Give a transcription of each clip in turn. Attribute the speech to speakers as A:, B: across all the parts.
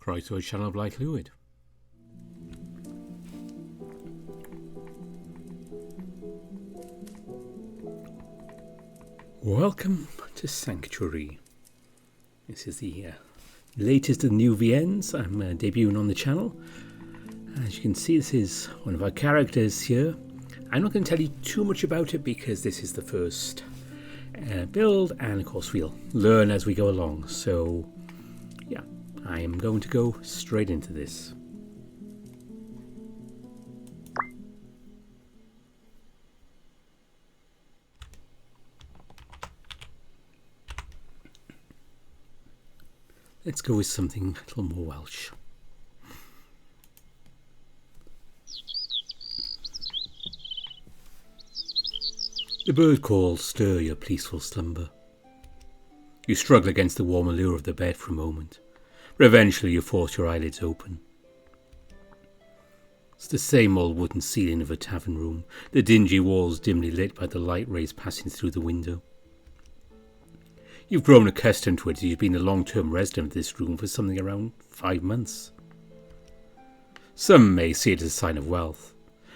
A: Price or channel of light fluid. Welcome to Sanctuary. This is the latest of the new VNs. I'm debuting on the channel. As you can see, this is one of our characters here. I'm not going to tell you too much about it because this is the first build, and of course we'll learn as we go along. So yeah, I am going to go straight into this. Let's go with something a little more Welsh. The bird calls stir your peaceful slumber. You struggle against the warm allure of the bed for a moment, but eventually you force your eyelids open. It's the same old wooden ceiling of a tavern room, the dingy walls dimly lit by the light rays passing through the window. You've grown accustomed to it as you've been a long-term resident of this room for something around 5 months. Some may see it as a sign of wealth,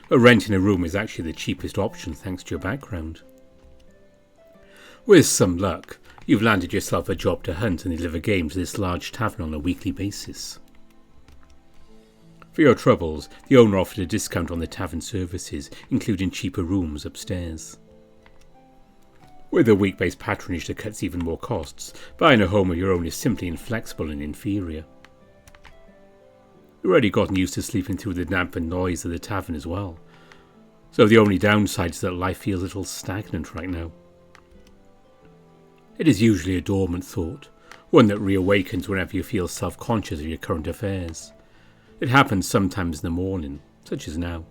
A: but renting a room is actually the cheapest option thanks to your background. With some luck, you've landed yourself a job to hunt and deliver games to this large tavern on a weekly basis. For your troubles, the owner offered a discount on the tavern services, including cheaper rooms upstairs. With a week-based patronage that cuts even more costs, buying a home of your own is simply inflexible and inferior. You've already gotten used to sleeping through the damp and noise of the tavern as well, so the only downside is that life feels a little stagnant right now. It is usually a dormant thought, one that reawakens whenever you feel self-conscious of your current affairs. It happens sometimes in the morning, such as now.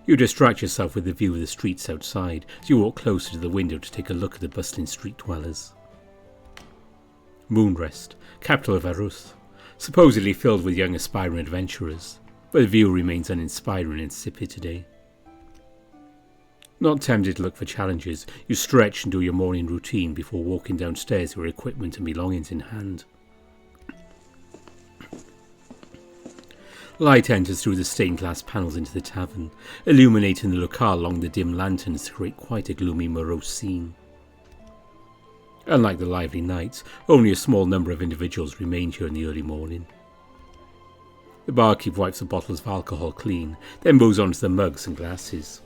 A: You distract yourself with the view of the streets outside as you walk closer to the window to take a look at the bustling street dwellers. Moonrest, capital of Aruth, supposedly filled with young aspiring adventurers, but the view remains uninspiring and insipid today. Not tempted to look for challenges, you stretch and do your morning routine before walking downstairs with your equipment and belongings in hand. Light enters through the stained glass panels into the tavern, illuminating the locale along the dim lanterns to create quite a gloomy, morose scene. Unlike the lively nights, only a small number of individuals remain here in the early morning. The barkeep wipes the bottles of alcohol clean, then moves on to the mugs and glasses.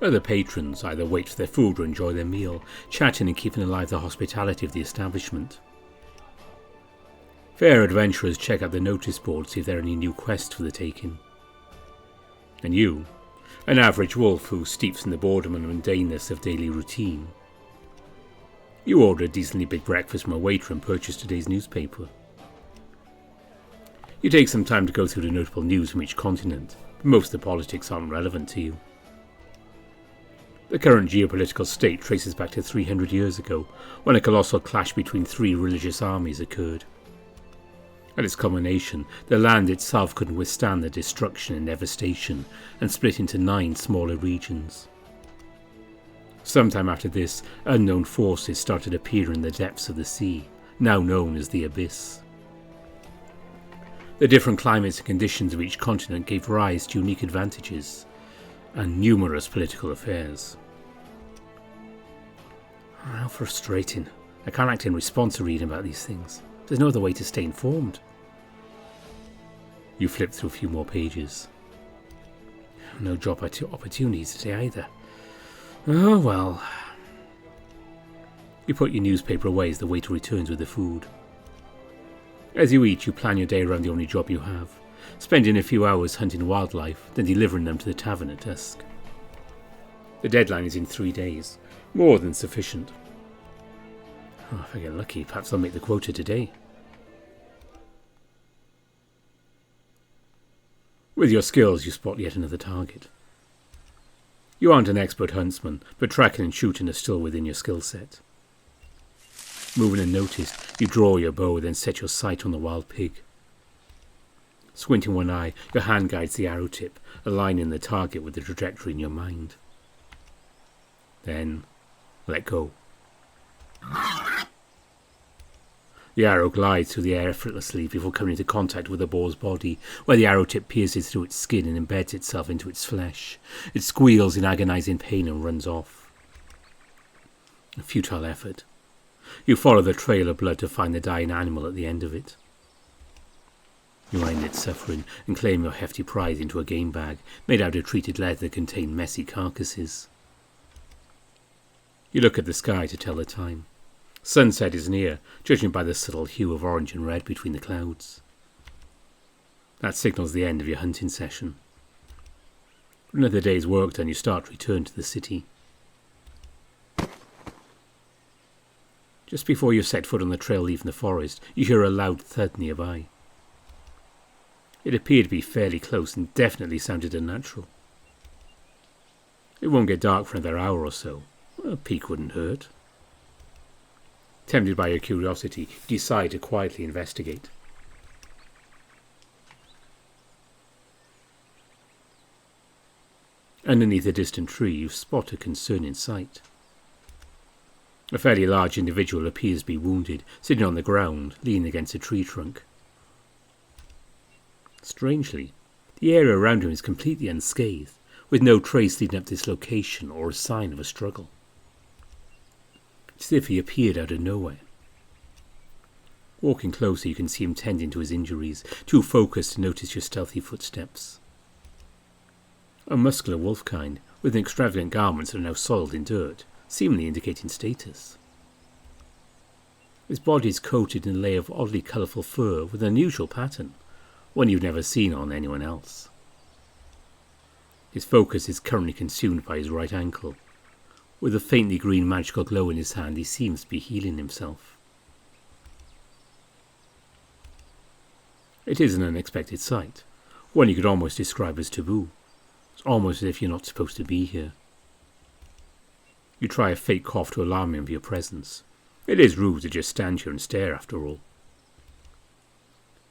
A: Other patrons either wait for their food or enjoy their meal, chatting and keeping alive the hospitality of the establishment. Fair adventurers check out the notice board to see if there are any new quests for the taking. And you, an average wolf who steeps in the boredom and mundaneness of daily routine. You order a decently big breakfast from a waiter and purchase today's newspaper. You take some time to go through the notable news from each continent, but most of the politics aren't relevant to you. The current geopolitical state traces back to 300 years ago, when a colossal clash between 3 religious armies occurred. At its culmination, the land itself couldn't withstand the destruction and devastation, and split into 9 smaller regions. Sometime after this, unknown forces started appearing in the depths of the sea, now known as the Abyss. The different climates and conditions of each continent gave rise to unique advantages, and numerous political affairs. How frustrating. I can't act in response to reading about these things. There's no other way to stay informed. You flip through a few more pages. No job opportunities today either. Oh well. You put your newspaper away as the waiter returns with the food. As you eat, you plan your day around the only job you have, spending a few hours hunting wildlife, then delivering them to the tavern at dusk. The deadline is in 3 days, more than sufficient. Oh, if I get lucky, perhaps I'll make the quota today. With your skills, you spot yet another target. You aren't an expert huntsman, but tracking and shooting are still within your skill set. Moving unnoticed, you draw your bow, then set your sight on the wild pig. Squinting one eye, your hand guides the arrow tip, aligning the target with the trajectory in your mind. Then, let go. The arrow glides through the air effortlessly before coming into contact with the boar's body, where the arrow tip pierces through its skin and embeds itself into its flesh. It squeals in agonizing pain and runs off. A futile effort. You follow the trail of blood to find the dying animal at the end of it. You end its suffering and claim your hefty prize into a game bag made out of treated leather that contained messy carcasses. You look at the sky to tell the time. Sunset is near, judging by the subtle hue of orange and red between the clouds. That signals the end of your hunting session. Another day's work done, you start to return to the city. Just before you set foot on the trail leaving the forest, you hear a loud thud nearby. It appeared to be fairly close and definitely sounded unnatural. It won't get dark for another hour or so. A peek wouldn't hurt. Tempted by your curiosity, you decide to quietly investigate. Underneath a distant tree, you spot a concerning sight. A fairly large individual appears to be wounded, sitting on the ground, leaning against a tree trunk. Strangely, the area around him is completely unscathed, with no trace leading up to this location or a sign of a struggle. It's as if he appeared out of nowhere. Walking closer, you can see him tending to his injuries, too focused to notice your stealthy footsteps. A muscular wolf kind, with extravagant garments that are now soiled in dirt, seemingly indicating status. His body is coated in a layer of oddly colourful fur with an unusual pattern, one you've never seen on anyone else. His focus is currently consumed by his right ankle. With a faintly green magical glow in his hand, he seems to be healing himself. It is an unexpected sight, one you could almost describe as taboo. It's almost as if you're not supposed to be here. You try a fake cough to alarm him of your presence. It is rude to just stand here and stare after all.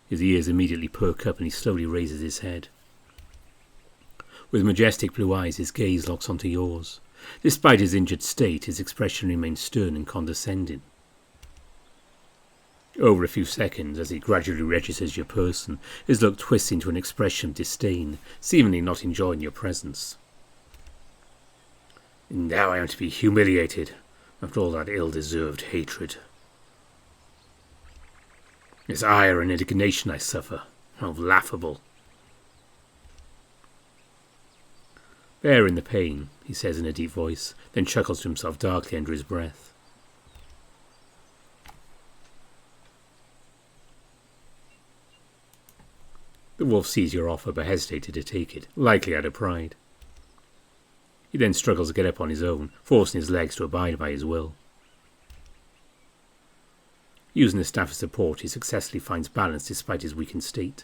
A: His ears immediately perk up and he slowly raises his head. With majestic blue eyes, his gaze locks onto yours. Despite his injured state, his expression remains stern and condescending. Over a few seconds, as he gradually registers your person, his look twists into an expression of disdain, seemingly not enjoying your presence. And now I am to be humiliated, after all that ill-deserved hatred. This ire and indignation I suffer, how laughable. Bearing the pain, he says in a deep voice, then chuckles to himself darkly under his breath. The wolf sees your offer but hesitated to take it, likely out of pride. He then struggles to get up on his own, forcing his legs to abide by his will. Using the staff as support, he successfully finds balance despite his weakened state.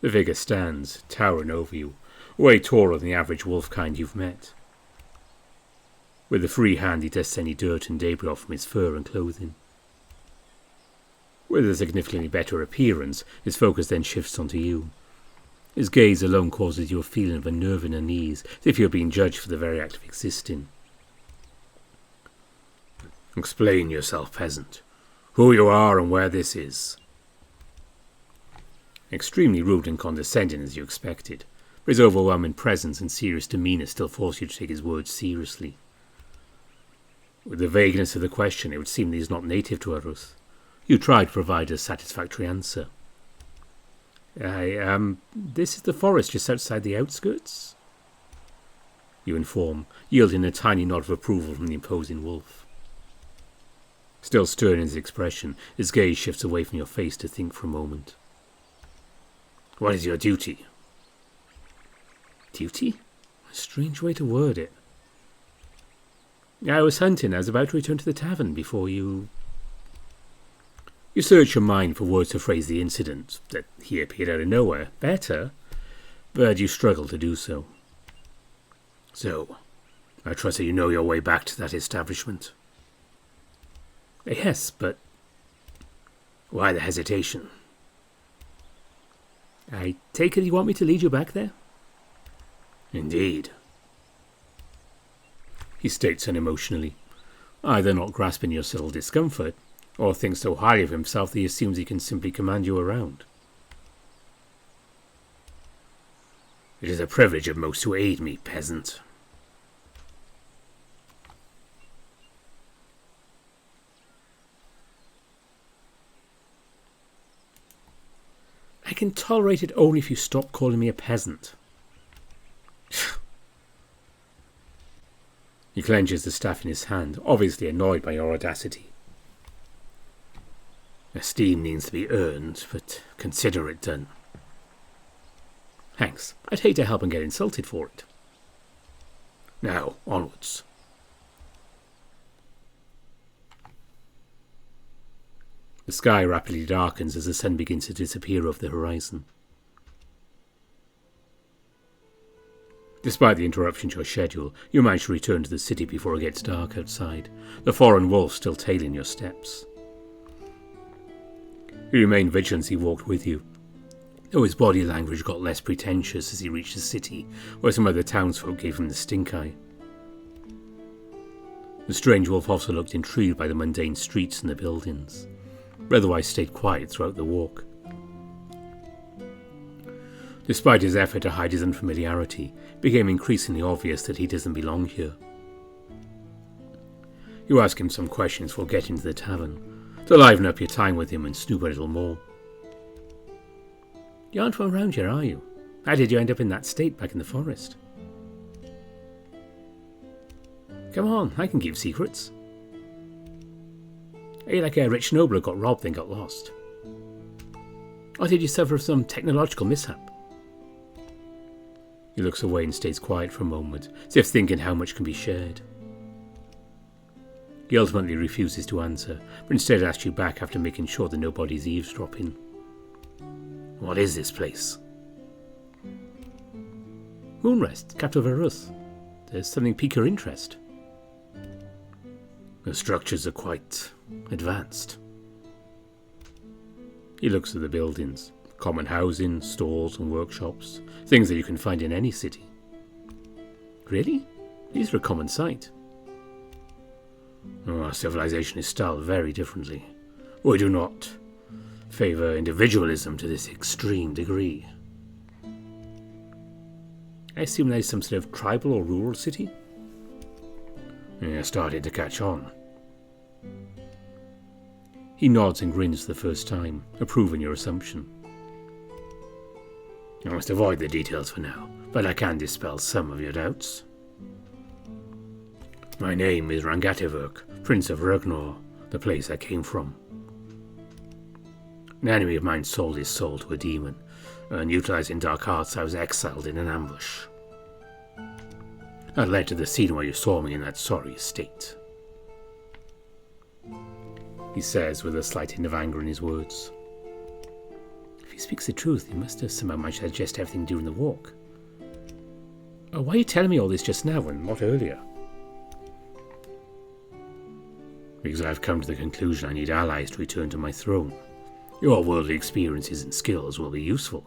A: The figure stands, towering over you, way taller than the average wolf kind you've met. With a free hand, he dusts any dirt and debris off from his fur and clothing. With a significantly better appearance, his focus then shifts onto you. His gaze alone causes you a feeling of unnerving unease, as if you are being judged for the very act of existing. Explain yourself, peasant. Who you are and where this is. Extremely rude and condescending as you expected, but his overwhelming presence and serious demeanour still force you to take his words seriously. With the vagueness of the question, it would seem that he is not native to Urus. You try to provide a satisfactory answer. This is the forest just outside the outskirts? You inform, yielding a tiny nod of approval from the imposing wolf. Still stern in his expression, his gaze shifts away from your face to think for a moment. What is your duty? Duty? A strange way to word it. I was hunting. I was about to return to the tavern before you... You search your mind for words to phrase the incident, that he appeared out of nowhere, better, but you struggle to do so. So, I trust that you know your way back to that establishment. Yes, but... Why the hesitation? I take it you want me to lead you back there? Indeed. He states unemotionally, either not grasping your subtle discomfort, or thinks so highly of himself that he assumes he can simply command you around. It is a privilege of most to aid me, peasant. I can tolerate it only if you stop calling me a peasant. He clenches the staff in his hand, obviously annoyed by your audacity. Esteem needs to be earned, but consider it done. Thanks. I'd hate to help and get insulted for it. Now, onwards. The sky rapidly darkens as the sun begins to disappear over the horizon. Despite the interruption to your schedule, you manage to return to the city before it gets dark outside, the foreign wolf still tailing your steps. He remained vigilant as he walked with you, though his body language got less pretentious as he reached the city, where some other townsfolk gave him the stink eye. The strange wolf also looked intrigued by the mundane streets and the buildings, but otherwise stayed quiet throughout the walk. Despite his effort to hide his unfamiliarity, it became increasingly obvious that he doesn't belong here. You ask him some questions before getting to the tavern, to liven up your time with him and snoop a little more. You aren't from around here, are you? How did you end up in that state back in the forest? Come on, I can keep secrets. Are you like a rich noble who got robbed and got lost? Or did you suffer some technological mishap? He looks away and stays quiet for a moment, as if thinking how much can be shared. He ultimately refuses to answer, but instead asks you back after making sure that nobody's eavesdropping. What is this place? Moonrest, capital of Arus. There's something pique your interest. The structures are quite advanced. He looks at the buildings. Common housing, stores and workshops, things that you can find in any city. Really? These are a common sight. Our civilization is styled very differently. We do not favour individualism to this extreme degree. I assume there is some sort of tribal or rural city? Yeah, started to catch on. He nods and grins for the first time, approving your assumption. I must avoid the details for now, but I can dispel some of your doubts. My name is Rangativurk, Prince of Ragnar, the place I came from. An enemy of mine sold his soul to a demon, and utilizing dark arts I was exiled in an ambush. That led to the scene where you saw me in that sorry state. He says with a slight hint of anger in his words. If he speaks the truth, he must have somehow managed to digest everything during the walk. Why are you telling me all this just now and not earlier? Because I've come to the conclusion I need allies to return to my throne. Your worldly experiences and skills will be useful.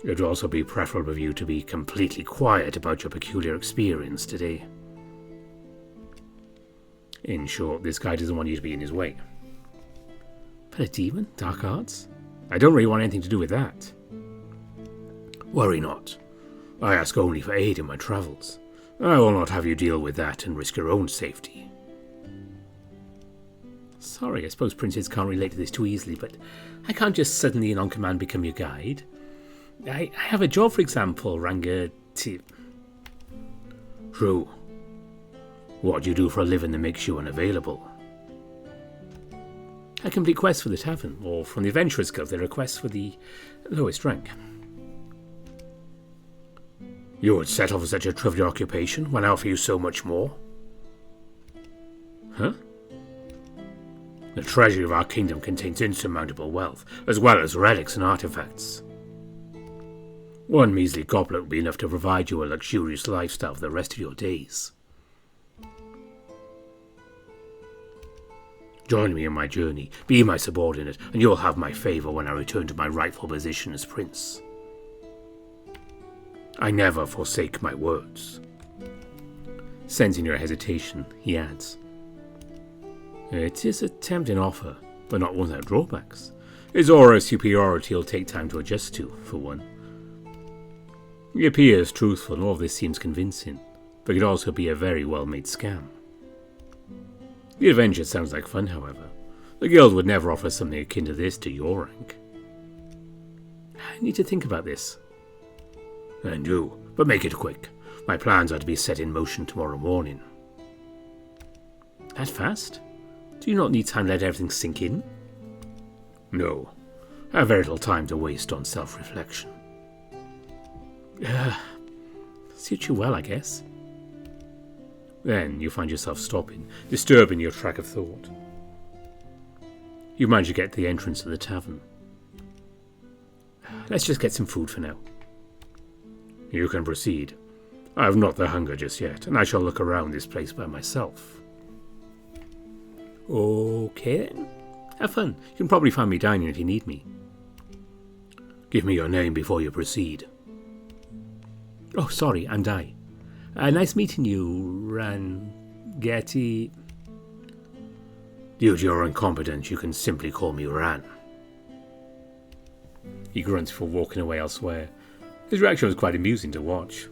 A: It would also be preferable for you to be completely quiet about your peculiar experience today. In short, this guy doesn't want you to be in his way. But a demon? Dark arts? I don't really want anything to do with that. Worry not. I ask only for aid in my travels. I will not have you deal with that and risk your own safety. Sorry, I suppose princes can't relate to this too easily, but I can't just suddenly and on command become your guide. I have a job, for example, True. What do you do for a living that makes you unavailable? I complete quests for the tavern, or from the Adventurers Guild, they request for the lowest rank. You would settle for such a trivial occupation when I offer you so much more? Huh? The treasury of our kingdom contains insurmountable wealth, as well as relics and artifacts. One measly goblet would be enough to provide you a luxurious lifestyle for the rest of your days. Join me in my journey, be my subordinate, and you'll have my favour when I return to my rightful position as prince. I never forsake my words. Sensing your hesitation, he adds, It is a tempting offer, but not one without drawbacks. His aura of superiority will take time to adjust to, for one. He appears truthful and all of this seems convincing, but it could also be a very well-made scam. The adventure sounds like fun, however. The guild would never offer something akin to this to your rank. I need to think about this. And do, but make it quick. My plans are to be set in motion tomorrow morning. That fast? Do you not need time to let everything sink in? No. I have very little time to waste on self-reflection. Suits you well, I guess. Then you find yourself stopping, disturbing your track of thought. You manage to get to the entrance of the tavern. Let's just get some food for now. You can proceed. I have not the hunger just yet, and I shall look around this place by myself. Okay then. Have fun. You can probably find me dining if you need me. Give me your name before you proceed. Oh, sorry, I'm Dai. Nice meeting you, Rangati. Due to your incompetence, you can simply call me Ran. He grunts before walking away elsewhere. His reaction was quite amusing to watch.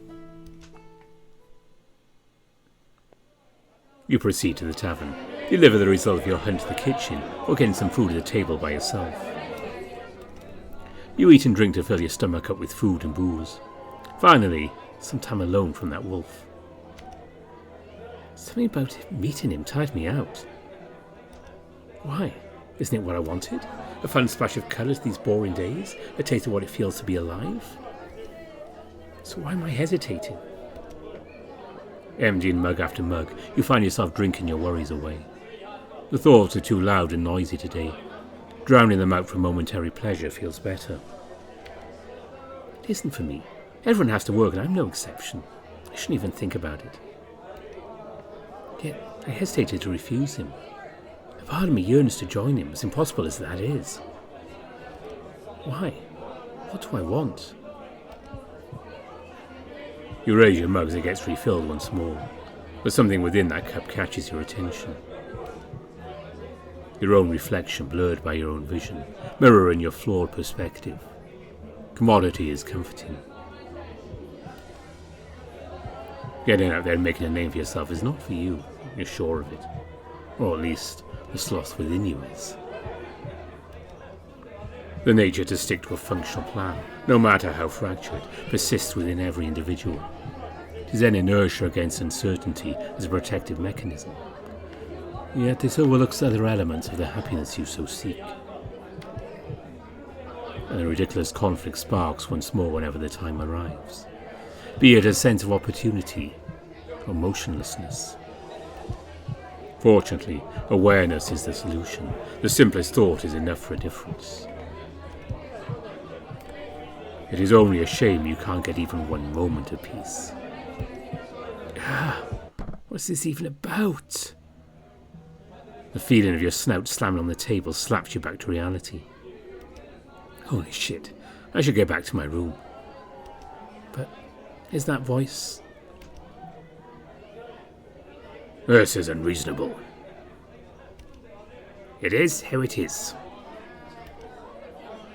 A: You proceed to the tavern. You deliver the result of your hunt to the kitchen, or getting some food at the table by yourself. You eat and drink to fill your stomach up with food and booze. Finally, some time alone from that wolf. Something about meeting him tired me out. Why? Isn't it what I wanted? A fun splash of colours these boring days? A taste of what it feels to be alive? So why am I hesitating? Emptying mug after mug, you find yourself drinking your worries away. The thoughts are too loud and noisy today. Drowning them out for momentary pleasure feels better. It isn't for me. Everyone has to work and I'm no exception. I shouldn't even think about it. Yet I hesitated to refuse him. A part of me yearns to join him, as impossible as that is. Why? What do I want? You raise your mug as it gets refilled once more, but something within that cup catches your attention. Your own reflection blurred by your own vision, mirroring your flawed perspective. Commodity is comforting. Getting out there and making a name for yourself is not for you, you're sure of it. Or at least, the sloth within you is. The nature to stick to a functional plan, no matter how fractured, persists within every individual. It is then inertia against uncertainty as a protective mechanism. Yet this overlooks other elements of the happiness you so seek. And the ridiculous conflict sparks once more whenever the time arrives. Be it a sense of opportunity or motionlessness. Fortunately, awareness is the solution. The simplest thought is enough for a difference. It is only a shame you can't get even one moment of peace. What's this even about? The feeling of your snout slamming on the table slaps you back to reality. Holy shit, I should get back to my room. But is that voice? This is unreasonable. It is how it is.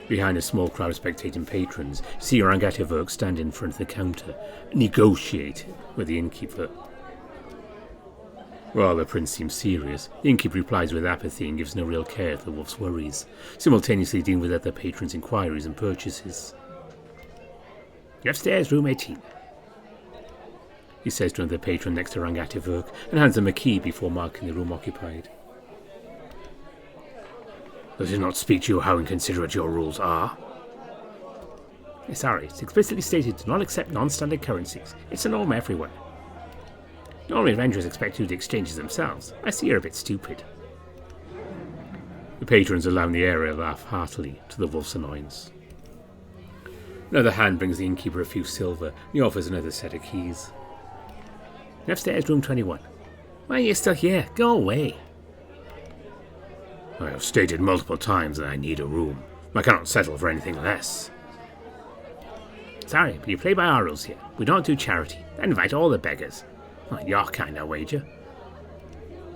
A: Behind a small crowd of spectating patrons, see Rangati stand in front of the counter, negotiating with the innkeeper. While the prince seems serious, the innkeeper replies with apathy and gives no real care to the wolf's worries, simultaneously dealing with other patrons' inquiries and purchases. You're upstairs, room 18. He says to another patron next to Rangati and hands them a key before marking the room occupied. Does it not speak to you how inconsiderate your rules are? Sorry, it's explicitly stated to not accept non-standard currencies. It's a norm everywhere. Normally adventurers expect you to exchange themselves. I see you're a bit stupid. The patrons allow the area laugh heartily to the wolf's annoyance. Another hand brings the innkeeper a few silver, and he offers another set of keys. Upstairs, room 21. Why are you still here? Go away. I have stated multiple times that I need a room. I cannot settle for anything less. Sorry, but you play by our rules here. We don't do charity. I invite all the beggars. Your kind, I wager.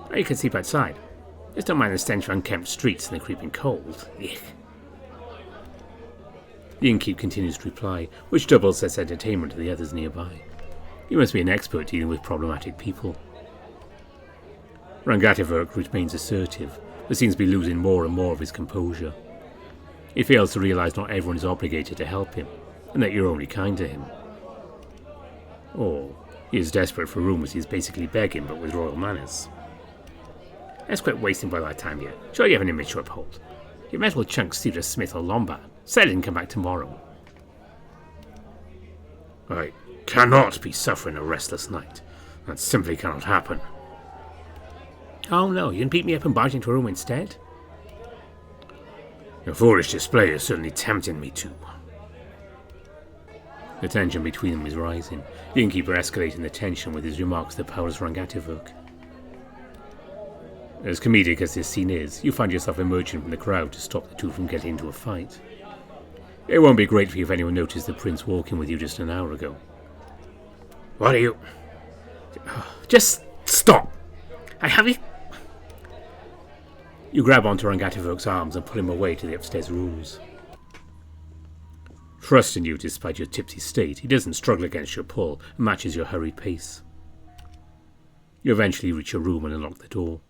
A: Or you can sleep outside. Just don't mind the stench of unkempt streets and the creeping cold. Ugh. The innkeep continues to reply, which doubles as entertainment to the others nearby. You must be an expert dealing with problematic people. Rangatavurk remains assertive, but seems to be losing more and more of his composure. He fails to realise not everyone is obligated to help him, and that you're only kind to him. Or, he is desperate for room as he is basically begging, but with royal manners. Let's quit wasting by our time here. Sure you have an image to uphold. You might as well chunk Cedar Smith or Lombard. Sell it and come back tomorrow. I cannot be suffering a restless night. That simply cannot happen. Oh no, you can beat me up and barge into a room instead? Your foolish display is certainly tempting me to. The tension between them is rising, the innkeeper escalating the tension with his remarks to the powerless Rangatavurk. As comedic as this scene is, you find yourself emerging from the crowd to stop the two from getting into a fight. It won't be great for you if anyone noticed the prince walking with you just an hour ago. What are you... Just stop! I have you... You grab onto Rangatavurk's arms and pull him away to the upstairs rooms. Trusting you despite your tipsy state, he doesn't struggle against your pull and matches your hurried pace. You eventually reach your room and unlock the door.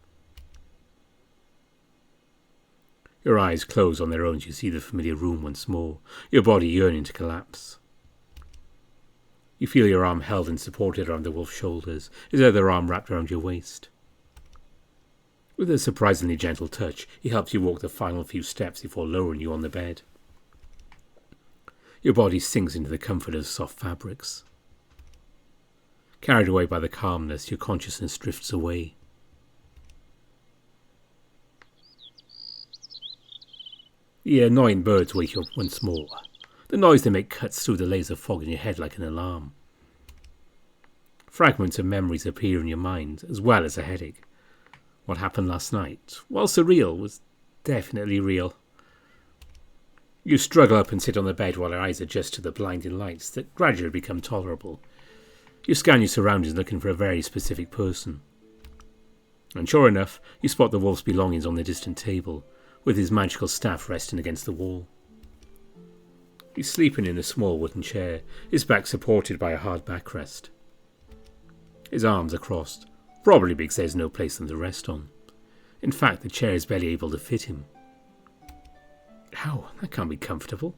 A: Your eyes close on their own as you see the familiar room once more, your body yearning to collapse. You feel your arm held and supported around the wolf's shoulders, his other arm wrapped around your waist. With a surprisingly gentle touch, he helps you walk the final few steps before lowering you on the bed. Your body sinks into the comfort of soft fabrics. Carried away by the calmness, your consciousness drifts away. The annoying birds wake you up once more. The noise they make cuts through the laser fog in your head like an alarm. Fragments of memories appear in your mind, as well as a headache. What happened last night, while surreal, was definitely real. You struggle up and sit on the bed while your eyes adjust to the blinding lights that gradually become tolerable. You scan your surroundings looking for a very specific person. And sure enough, you spot the wolf's belongings on the distant table, with his magical staff resting against the wall. He's sleeping in a small wooden chair, his back supported by a hard backrest. His arms are crossed, probably because there's no place for them to rest on. In fact, the chair is barely able to fit him. How? That can't be comfortable.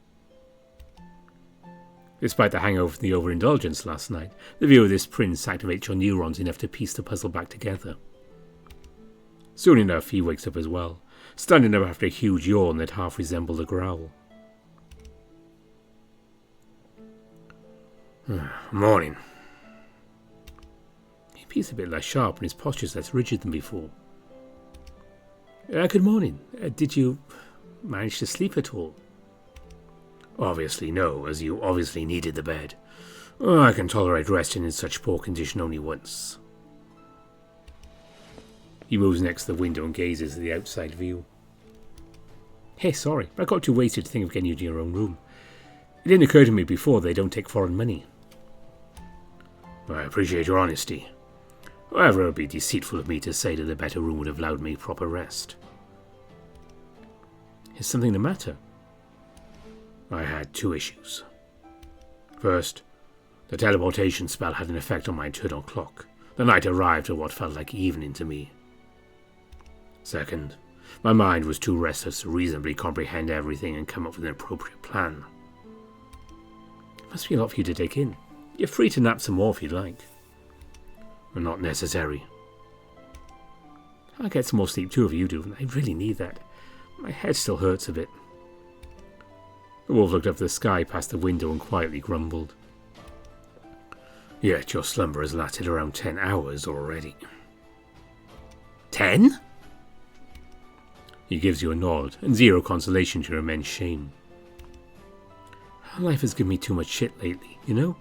A: Despite the hangover from the overindulgence last night, the view of this prince activates your neurons enough to piece the puzzle back together. Soon enough, he wakes up as well, standing up after a huge yawn that half resembled a growl. Morning. He appears a bit less sharp and his posture's less rigid than before. Good morning. Did you manage to sleep at all? Obviously no, as you obviously needed the bed. I can tolerate resting in such poor condition only once. He moves next to the window and gazes at the outside view. Hey, sorry, but I got too wasted to think of getting you to your own room. It didn't occur to me before they don't take foreign money. I appreciate your honesty. However, it would be deceitful of me to say that a better room would have allowed me proper rest. Is something the matter? I had two issues. First, the teleportation spell had an effect on my internal clock. The night arrived at what felt like evening to me. Second, my mind was too restless to reasonably comprehend everything and come up with an appropriate plan. It must be a lot for you to take in. You're free to nap some more if you'd like. But not necessary. I'll get some more sleep too if you do. I really need that. My head still hurts a bit. The wolf looked up at the sky past the window and quietly grumbled. Yet your slumber has lasted around 10 hours already. 10? He gives you a nod and zero consolation to your immense shame. Life has given me too much shit lately, you know?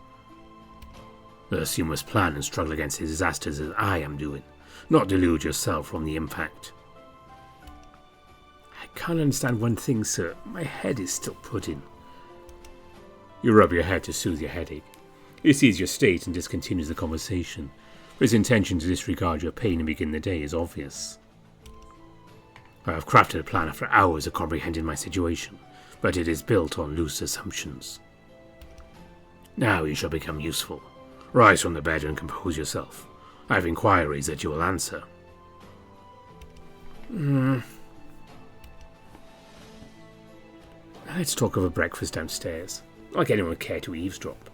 A: Thus you must plan and struggle against the disasters as I am doing, not delude yourself from the impact. I can't understand one thing, sir. My head is still pudding. You rub your head to soothe your headache. He sees your state and discontinues the conversation. His intention to disregard your pain and begin the day is obvious. I have crafted a plan after hours of comprehending my situation, but it is built on loose assumptions. Now you shall become useful. Rise from the bed and compose yourself. I have inquiries that you will answer. Let's talk over breakfast downstairs. Not like anyone would care to eavesdrop.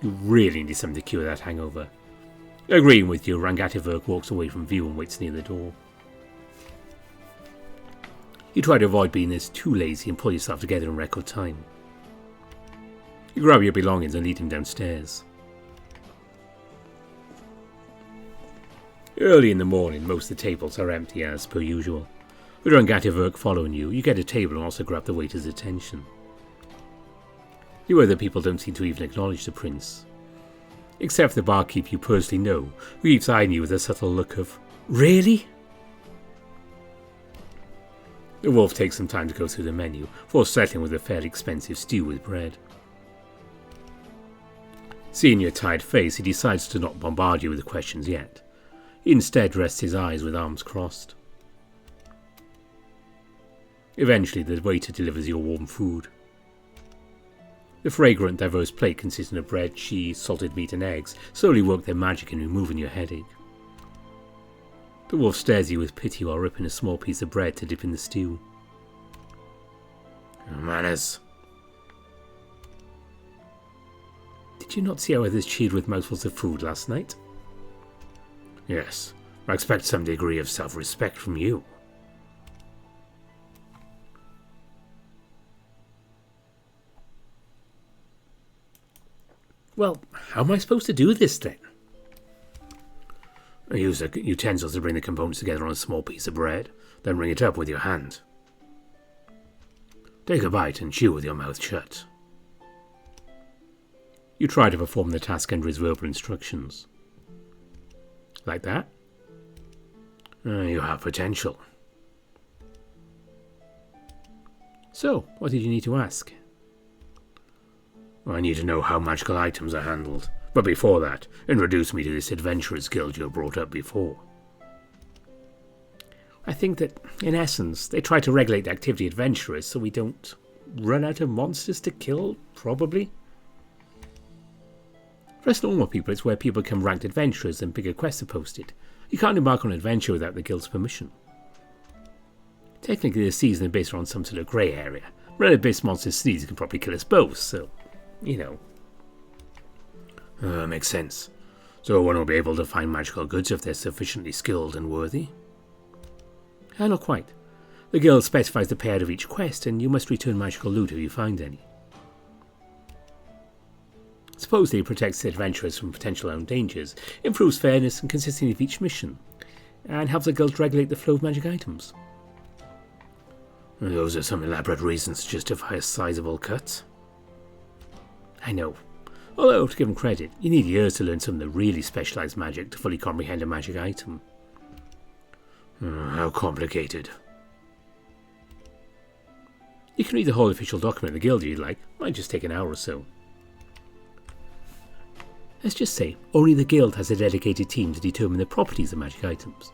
A: You really need something to cure that hangover. Agreeing with you, Rangativurk walks away from view and waits near the door. You try to avoid being this too lazy and pull yourself together in record time. You grab your belongings and lead him downstairs. Early in the morning, most of the tables are empty as per usual. With Rangativurk following you, you get a table and also grab the waiter's attention. The other people don't seem to even acknowledge the prince. Except for the barkeep you personally know, who keeps eyeing you with a subtle look of, "Really?" The wolf takes some time to go through the menu, before settling with a fairly expensive stew with bread. Seeing your tired face, he decides to not bombard you with questions yet. He instead rests his eyes with arms crossed. Eventually, the waiter delivers your warm food. The fragrant, diverse plate consisting of bread, cheese, salted meat and eggs slowly work their magic in removing your headache. The wolf stares at you with pity while ripping a small piece of bread to dip in the stew. Manners. Did you not see how others cheered with mouthfuls of food last night? Yes, I expect some degree of self-respect from you. Well, how am I supposed to do this then? Use the utensils to bring the components together on a small piece of bread, then ring it up with your hand. Take a bite and chew with your mouth shut. You try to perform the task under his verbal instructions. Like that? You have potential. So, what did you need to ask? I need to know how magical items are handled. But before that, introduce me to this adventurers guild you brought up before. I think that, in essence, they try to regulate the activity of adventurers so we don't run out of monsters to kill, probably. For us normal people, it's where people become ranked adventurers and bigger quests are posted. You can't embark on an adventure without the guild's permission. Technically, the season is based on some sort of grey area. Red abyss monsters sneeze can probably kill us both, so, you know. Makes sense. So one will be able to find magical goods if they're sufficiently skilled and worthy? Not quite. The guild specifies the payout of each quest, and you must return magical loot if you find any. Supposedly it protects the adventurers from potential own dangers, improves fairness and consistency of each mission, and helps the guild regulate the flow of magic items. Those are some elaborate reasons to justify a sizable cut. I know. Although, to give him credit, you need years to learn some of the really specialised magic to fully comprehend a magic item. How complicated. You can read the whole official document of the guild if you'd like. Might just take an hour or so. Let's just say, only the guild has a dedicated team to determine the properties of magic items.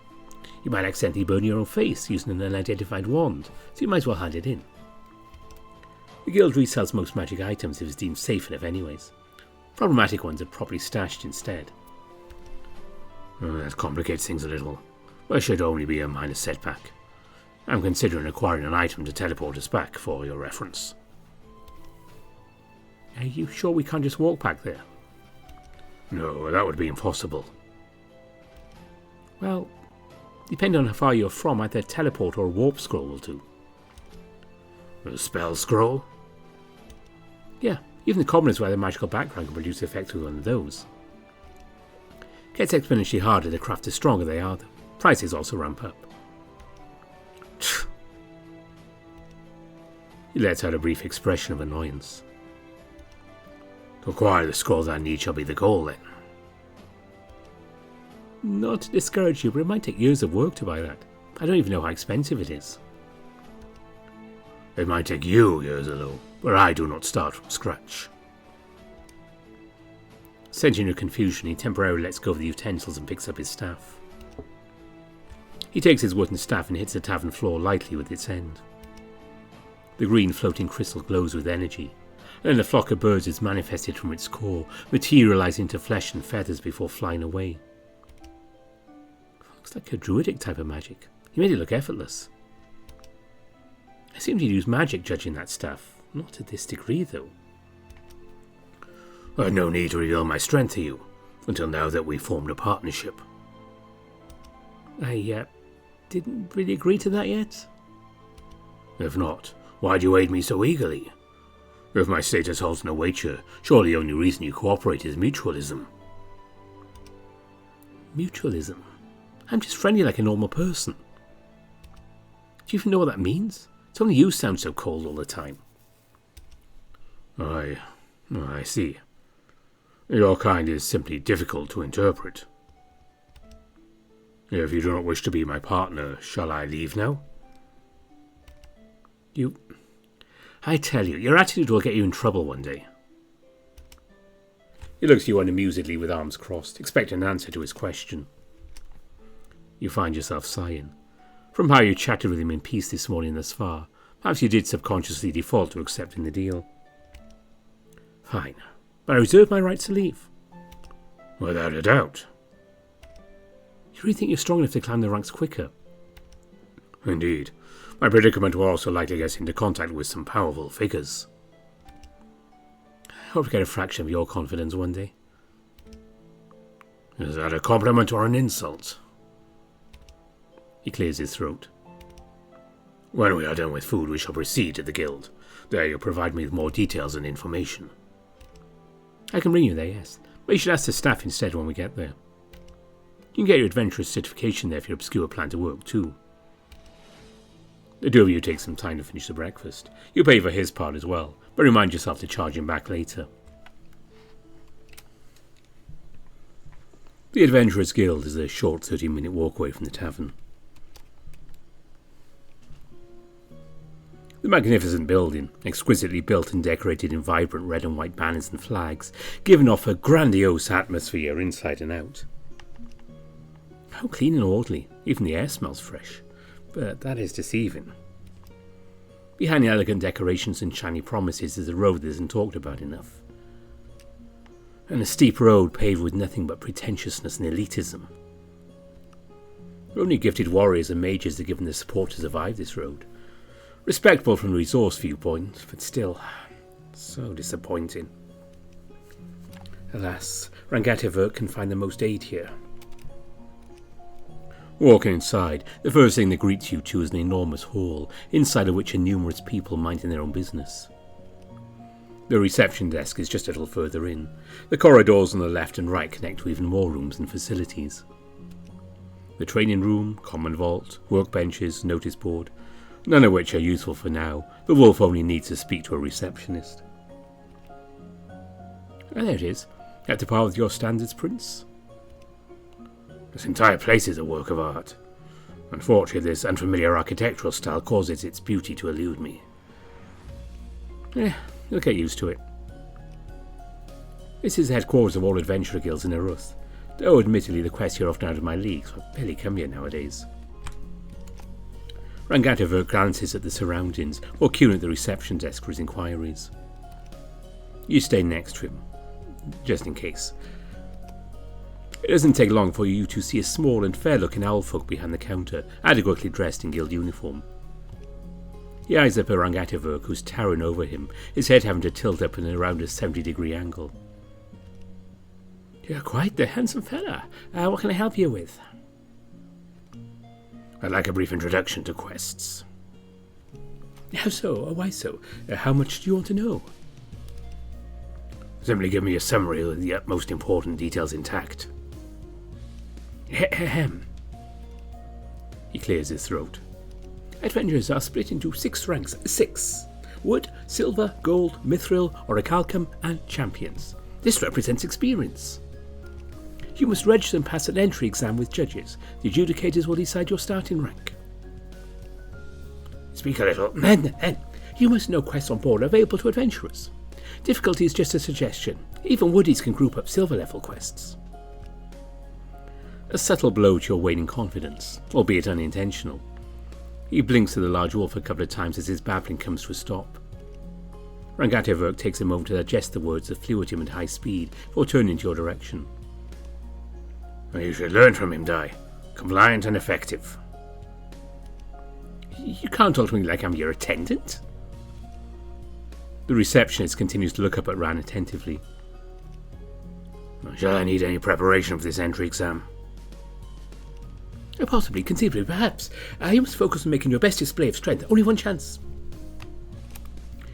A: You might accidentally burn your own face using an unidentified wand, so you might as well hand it in. The guild resells most magic items if it's deemed safe enough anyways. Problematic ones are properly stashed instead. That complicates things a little. But it should only be a minor setback. I'm considering acquiring an item to teleport us back for your reference. Are you sure we can't just walk back there? No, that would be impossible. Well, depending on how far you're from, either a teleport or a warp scroll will do. A spell scroll? Yeah, even the commoners with a magical background can produce effects with one of those. Gets exponentially harder to craft the stronger they are, though. Prices also ramp up. He lets out a brief expression of annoyance. To acquire the scrolls I need shall be the goal, then. Not to discourage you, but it might take years of work to buy that. I don't even know how expensive it is. It might take you years alone, but I do not start from scratch. Sensing your confusion, he temporarily lets go of the utensils and picks up his staff. He takes his wooden staff and hits the tavern floor lightly with its end. The green floating crystal glows with energy, and then a flock of birds is manifested from its core, materializing into flesh and feathers before flying away. Looks like a druidic type of magic. He made it look effortless. I seem to use magic judging that staff. Not to this degree, though. I had no need to reveal my strength to you, until now that we formed a partnership. I didn't really agree to that yet. If not, why do you aid me so eagerly? If my status holds no weight here, surely the only reason you cooperate is mutualism. Mutualism? I'm just friendly like a normal person. Do you even know what that means? It's only you sound so cold all the time. I see. Your kind is simply difficult to interpret. If you do not wish to be my partner, shall I leave now? I tell you, your attitude will get you in trouble one day. He looks at you unamusedly with arms crossed, expecting an answer to his question. You find yourself sighing. From how you chatted with him in peace this morning thus far, perhaps you did subconsciously default to accepting the deal. Fine, but I reserve my right to leave. Without a doubt. You really think you're strong enough to climb the ranks quicker? Indeed. My predicament will also likely get into contact with some powerful figures. I hope to get a fraction of your confidence one day. Is that a compliment or an insult? He clears his throat. When we are done with food, we shall proceed to the guild. There you'll provide me with more details and information. I can bring you there, yes. But you should ask the staff instead when we get there. You can get your adventurous certification there for your obscure plan to work, too. The two of you take some time to finish the breakfast. You pay for his part as well, but remind yourself to charge him back later. The Adventurers Guild is a short 30-minute walk away from the tavern. The magnificent building, exquisitely built and decorated in vibrant red and white banners and flags, giving off a grandiose atmosphere inside and out. How clean and orderly, even the air smells fresh, but that is deceiving. Behind the elegant decorations and shiny promises is a road that isn't talked about enough. And a steep road paved with nothing but pretentiousness and elitism. Only gifted warriors and mages are given the support to survive this road. Respectable from a resource viewpoint, but still, so disappointing. Alas, Rangatavert can find the most aid here. Walking inside, the first thing that greets you two is an enormous hall, inside of which are numerous people minding their own business. The reception desk is just a little further in. The corridors on the left and right connect to even more rooms and facilities. The training room, common vault, workbenches, notice board, none of which are useful for now. The wolf only needs to speak to a receptionist. And there it is, at the par with your standards, Prince. This entire place is a work of art. Unfortunately, this unfamiliar architectural style causes its beauty to elude me. You'll get used to it. This is the headquarters of all adventurer guilds in Aruth, though admittedly the quests here are often out of my league, so I barely come here nowadays. Rangatavert glances at the surroundings, or queuing at the reception desk for his inquiries. You stay next to him, just in case. It doesn't take long for you to see a small and fair-looking owlfolk behind the counter, adequately dressed in guild uniform. He eyes up at Rangatavert, who's towering over him, his head having to tilt up in around a 70-degree angle. You're quite the handsome fella. What can I help you with? I'd like a brief introduction to quests. How so? Why so? How much do you want to know? Simply give me a summary with the utmost important details intact. Ahem. He clears his throat. Adventurers are split into 6 ranks. 6. Wood, silver, gold, mithril, orichalcum, and champions. This represents experience. You must register and pass an entry exam with judges. The adjudicators will decide your starting rank. Speak a little. Then, you must know quests on board are available to adventurers. Difficulty is just a suggestion. Even woodies can group up silver level quests. A subtle blow to your waning confidence, albeit unintentional. He blinks at the large wolf a couple of times as his babbling comes to a stop. Rangatevok takes a moment to digest the words that flew at him at high speed before turning into your direction. You should learn from him, Dai. Compliant and effective. You can't talk to me like I'm your attendant. The receptionist continues to look up at Ran attentively. Shall I need any preparation for this entry exam? Possibly, conceivably, perhaps. You must focus on making your best display of strength. Only one chance.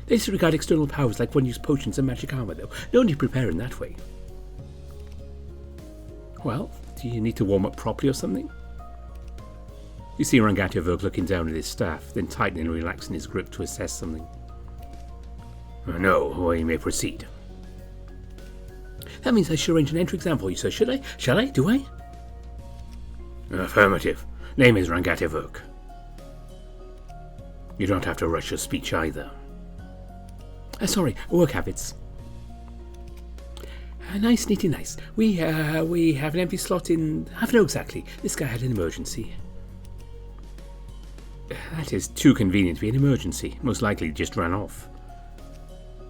A: They disregard external powers like one-use potions and magic armor, though. No need to prepare in that way. Well, do you need to warm up properly or something? You see Rangatevok looking down at his staff, then tightening and relaxing his grip to assess something. No, well, you may proceed. That means I should arrange an entry exam for you, sir, should I? Shall I? Do I? Affirmative. Name is Rangatevok. You don't have to rush your speech either. Sorry, work habits. Nice, neaty, nice. We have an empty slot in... No, exactly. This guy had an emergency. That is too convenient to be an emergency. Most likely just ran off.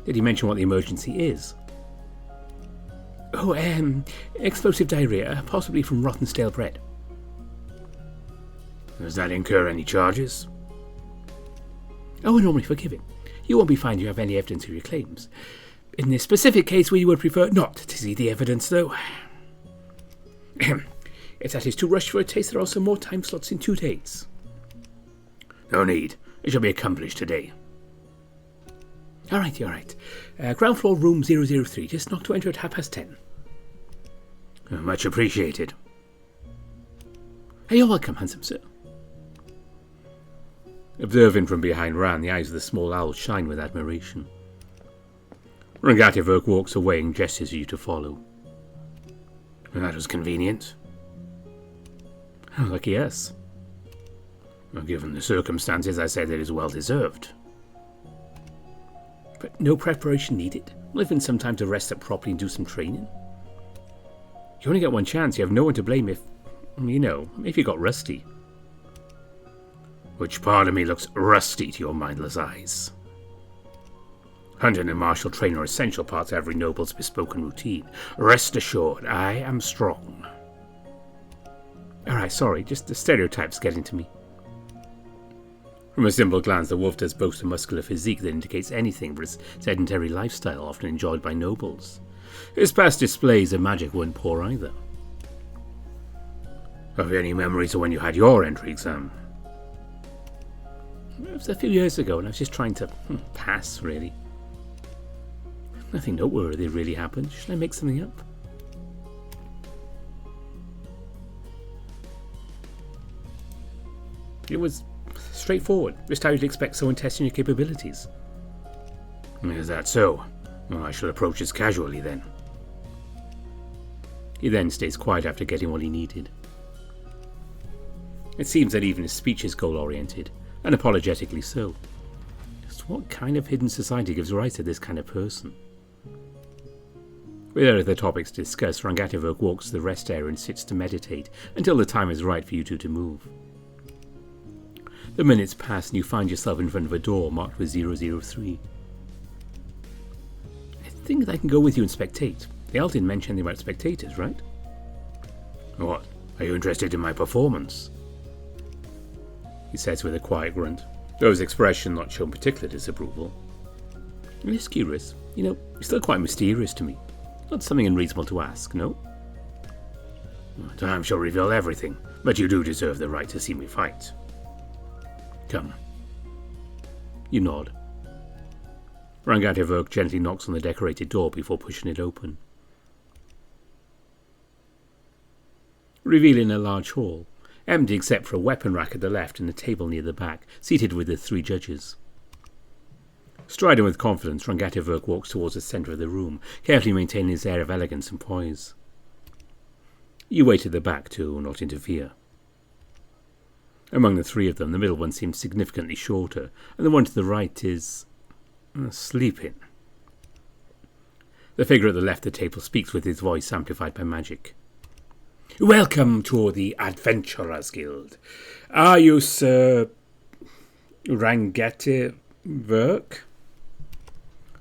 A: Did he mention what the emergency is? Oh, explosive diarrhea, possibly from rotten stale bread. Does that incur any charges? Oh, we're normally forgiving. You won't be finding you have any evidence of your claims. In this specific case, we would prefer not to see the evidence, though. If that is too rushed for a taste, there are also more time slots in 2 days. No need. It shall be accomplished today. All right. Ground floor, room 003. Just knock to enter at 10:30. Much appreciated. You're welcome, handsome sir. Observing from behind Ran, the eyes of the small owl shine with admiration. Rangatevok walks away and gestures for you to follow. That was convenient. Lucky us. Well, given the circumstances, I said it is well deserved. But no preparation needed? Living some time to rest up properly and do some training? You only get one chance, you have no one to blame if you got rusty. Which part of me looks rusty to your mindless eyes? Hunting and martial training are essential parts of every noble's bespoken routine. Rest assured, I am strong. Alright, sorry, just the stereotypes getting to me. From a simple glance, the wolf does boast a muscular physique that indicates anything but his sedentary lifestyle often enjoyed by nobles. His past displays of magic weren't poor either. Have you any memories of when you had your entry exam? It was a few years ago and I was just trying to pass, really. Nothing noteworthy really happened. Should I make something up? It was straightforward. Just how you'd expect someone testing your capabilities. Is that so? Well, I shall approach this casually then. He then stays quiet after getting what he needed. It seems that even his speech is goal-oriented, and apologetically so. Just what kind of hidden society gives rise to this kind of person? With other topics to discuss, Rangatevok walks to the rest area and sits to meditate until the time is right for you two to move. The minutes pass and you find yourself in front of a door marked with 003. I think I can go with you and spectate. The owl didn't mention anything about spectators, right? What? Are you interested in my performance? He says with a quiet grunt, though his expression not showing particular disapproval. I'm just curious. You're still quite mysterious to me. Not something unreasonable to ask, no? Time shall reveal everything, but you do deserve the right to see me fight. Come. You nod. Rangatevok gently knocks on the decorated door before pushing it open. Revealing a large hall, empty except for a weapon rack at the left and a table near the back, seated with the 3 judges. Striding with confidence, Rangatevok walks towards the centre of the room, carefully maintaining his air of elegance and poise. You wait at the back to not interfere. Among the 3 of them, the middle one seems significantly shorter, and the one to the right is sleeping. The figure at the left of the table speaks with his voice amplified by magic. Welcome to the Adventurers Guild. Are you Sir Rangativurk?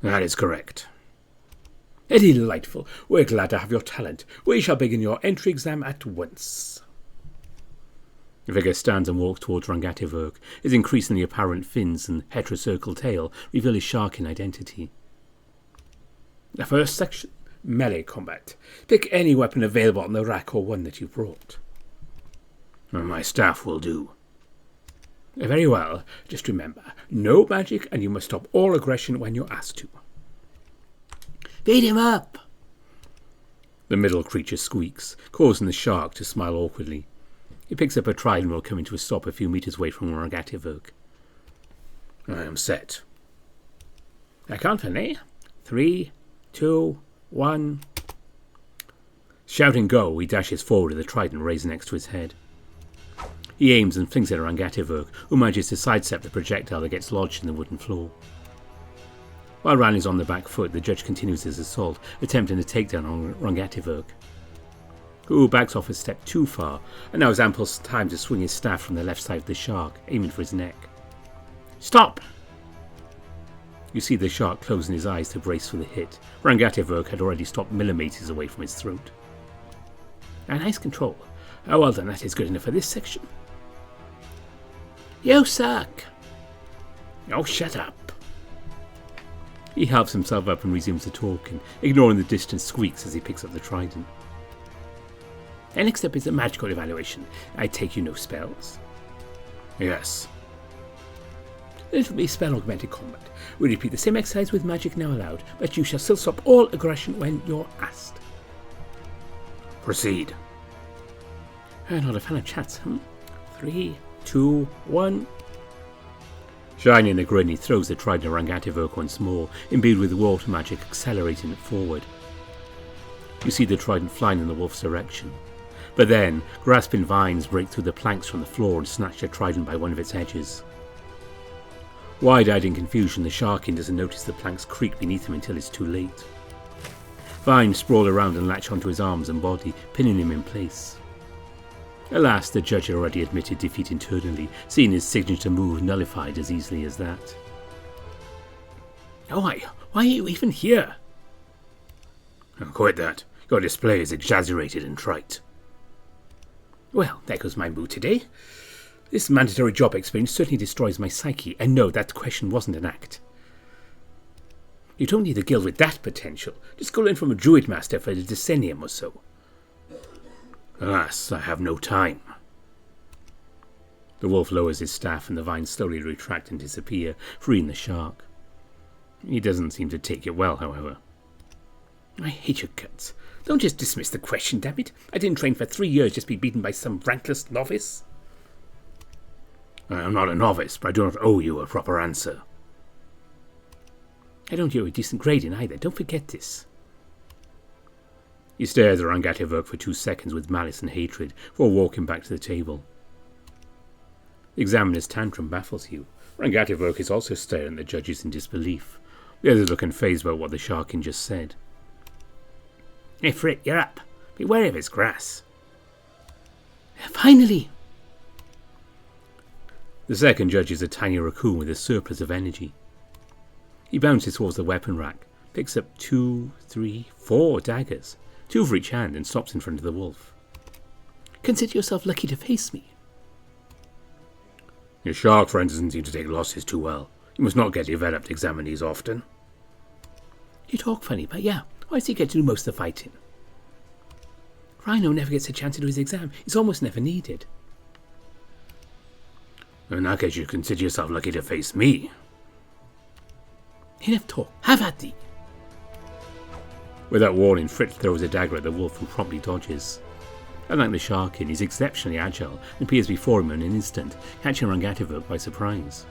A: That is correct. Delightful. We're glad to have your talent. We shall begin your entry exam at once. The figure stands and walks towards Rangativurk. His increasingly apparent fins and heterocircle tail reveal his shark in identity. The first section, melee combat. Pick any weapon available on the rack or one that you brought. My staff will do. Very well. Just remember, no magic, and you must stop all aggression when you're asked to. Beat him up! The middle creature squeaks, causing the shark to smile awkwardly. He picks up a trident and will come into a stop a few meters away from Rangativurk. I am set. I count for me. 3, 2, 1. Shouting go, he dashes forward with the trident raised next to his head. He aims and flings it at Rangativurk, who manages to sidestep the projectile that gets lodged in the wooden floor. While Ran is on the back foot, the judge continues his assault, attempting a takedown on Rangativurk, who backs off a step too far, and now has ample time to swing his staff from the left side of the shark, aiming for his neck. Stop! You see the shark closing his eyes to brace for the hit. Rangativurk had already stopped millimeters away from his throat. Nice control. Oh, well done, that is good enough for this section. You suck! Oh, shut up. He helps himself up and resumes the talking, ignoring the distant squeaks as he picks up the trident. The next step is a magical evaluation. I take you no spells? Yes. This will be spell augmented combat. We repeat the same exercise with magic now allowed, but you shall still stop all aggression when you're asked. Proceed. Not a fan of chats, 3, 2, 1. Shining a grin, he throws the trident at Rangativurk once more, imbued with water magic, accelerating it forward. You see the trident flying in the wolf's direction. But then, grasping vines break through the planks from the floor and snatch the trident by one of its edges. Wide-eyed in confusion, the sharkin doesn't notice the planks creak beneath him until it's too late. Vines sprawl around and latch onto his arms and body, pinning him in place. Alas, the judge had already admitted defeat internally, seeing his signature move nullified as easily as that. Why are you even here? Quite that. Your display is exaggerated and trite. Well, there goes my mood today. This mandatory job experience certainly destroys my psyche, and no, that question wasn't an act. You don't need a guild with that potential. Just go learn from a druid master for a decennium or so. Alas, I have no time. The wolf lowers his staff and the vines slowly retract and disappear, freeing the shark. He doesn't seem to take it well, however. I hate your guts. Don't just dismiss the question, damn it. I didn't train for 3 years just to be beaten by some rankless novice. I am not a novice, but I do not owe you a proper answer. I don't owe you a decent grading either, don't forget this. He stares at Rangativurk for 2 seconds with malice and hatred before walking back to the table. The examiner's tantrum baffles you. Rangativurk is also staring at the judges in disbelief. The others look unfazed by what the sharkin just said. Hey Frit, you're up. Beware of his grass. Finally! The second judge is a tiny raccoon with a surplus of energy. He bounces towards the weapon rack, picks up 2, 3, 4 daggers, 2 for each hand, and stops in front of the wolf. Consider yourself lucky to face me. Your shark friend doesn't seem to take losses too well. You must not get developed examinees often. You talk funny, but yeah, why does he get to do most of the fighting? Rhino never gets a chance to do his exam. It's almost never needed. In that case, you consider yourself lucky to face me. Enough talk. Have at thee. Without warning, Fritz throws a dagger at the wolf, who promptly dodges. Unlike the sharkin, he's exceptionally agile and appears before him in an instant, catching Rangativurk by surprise.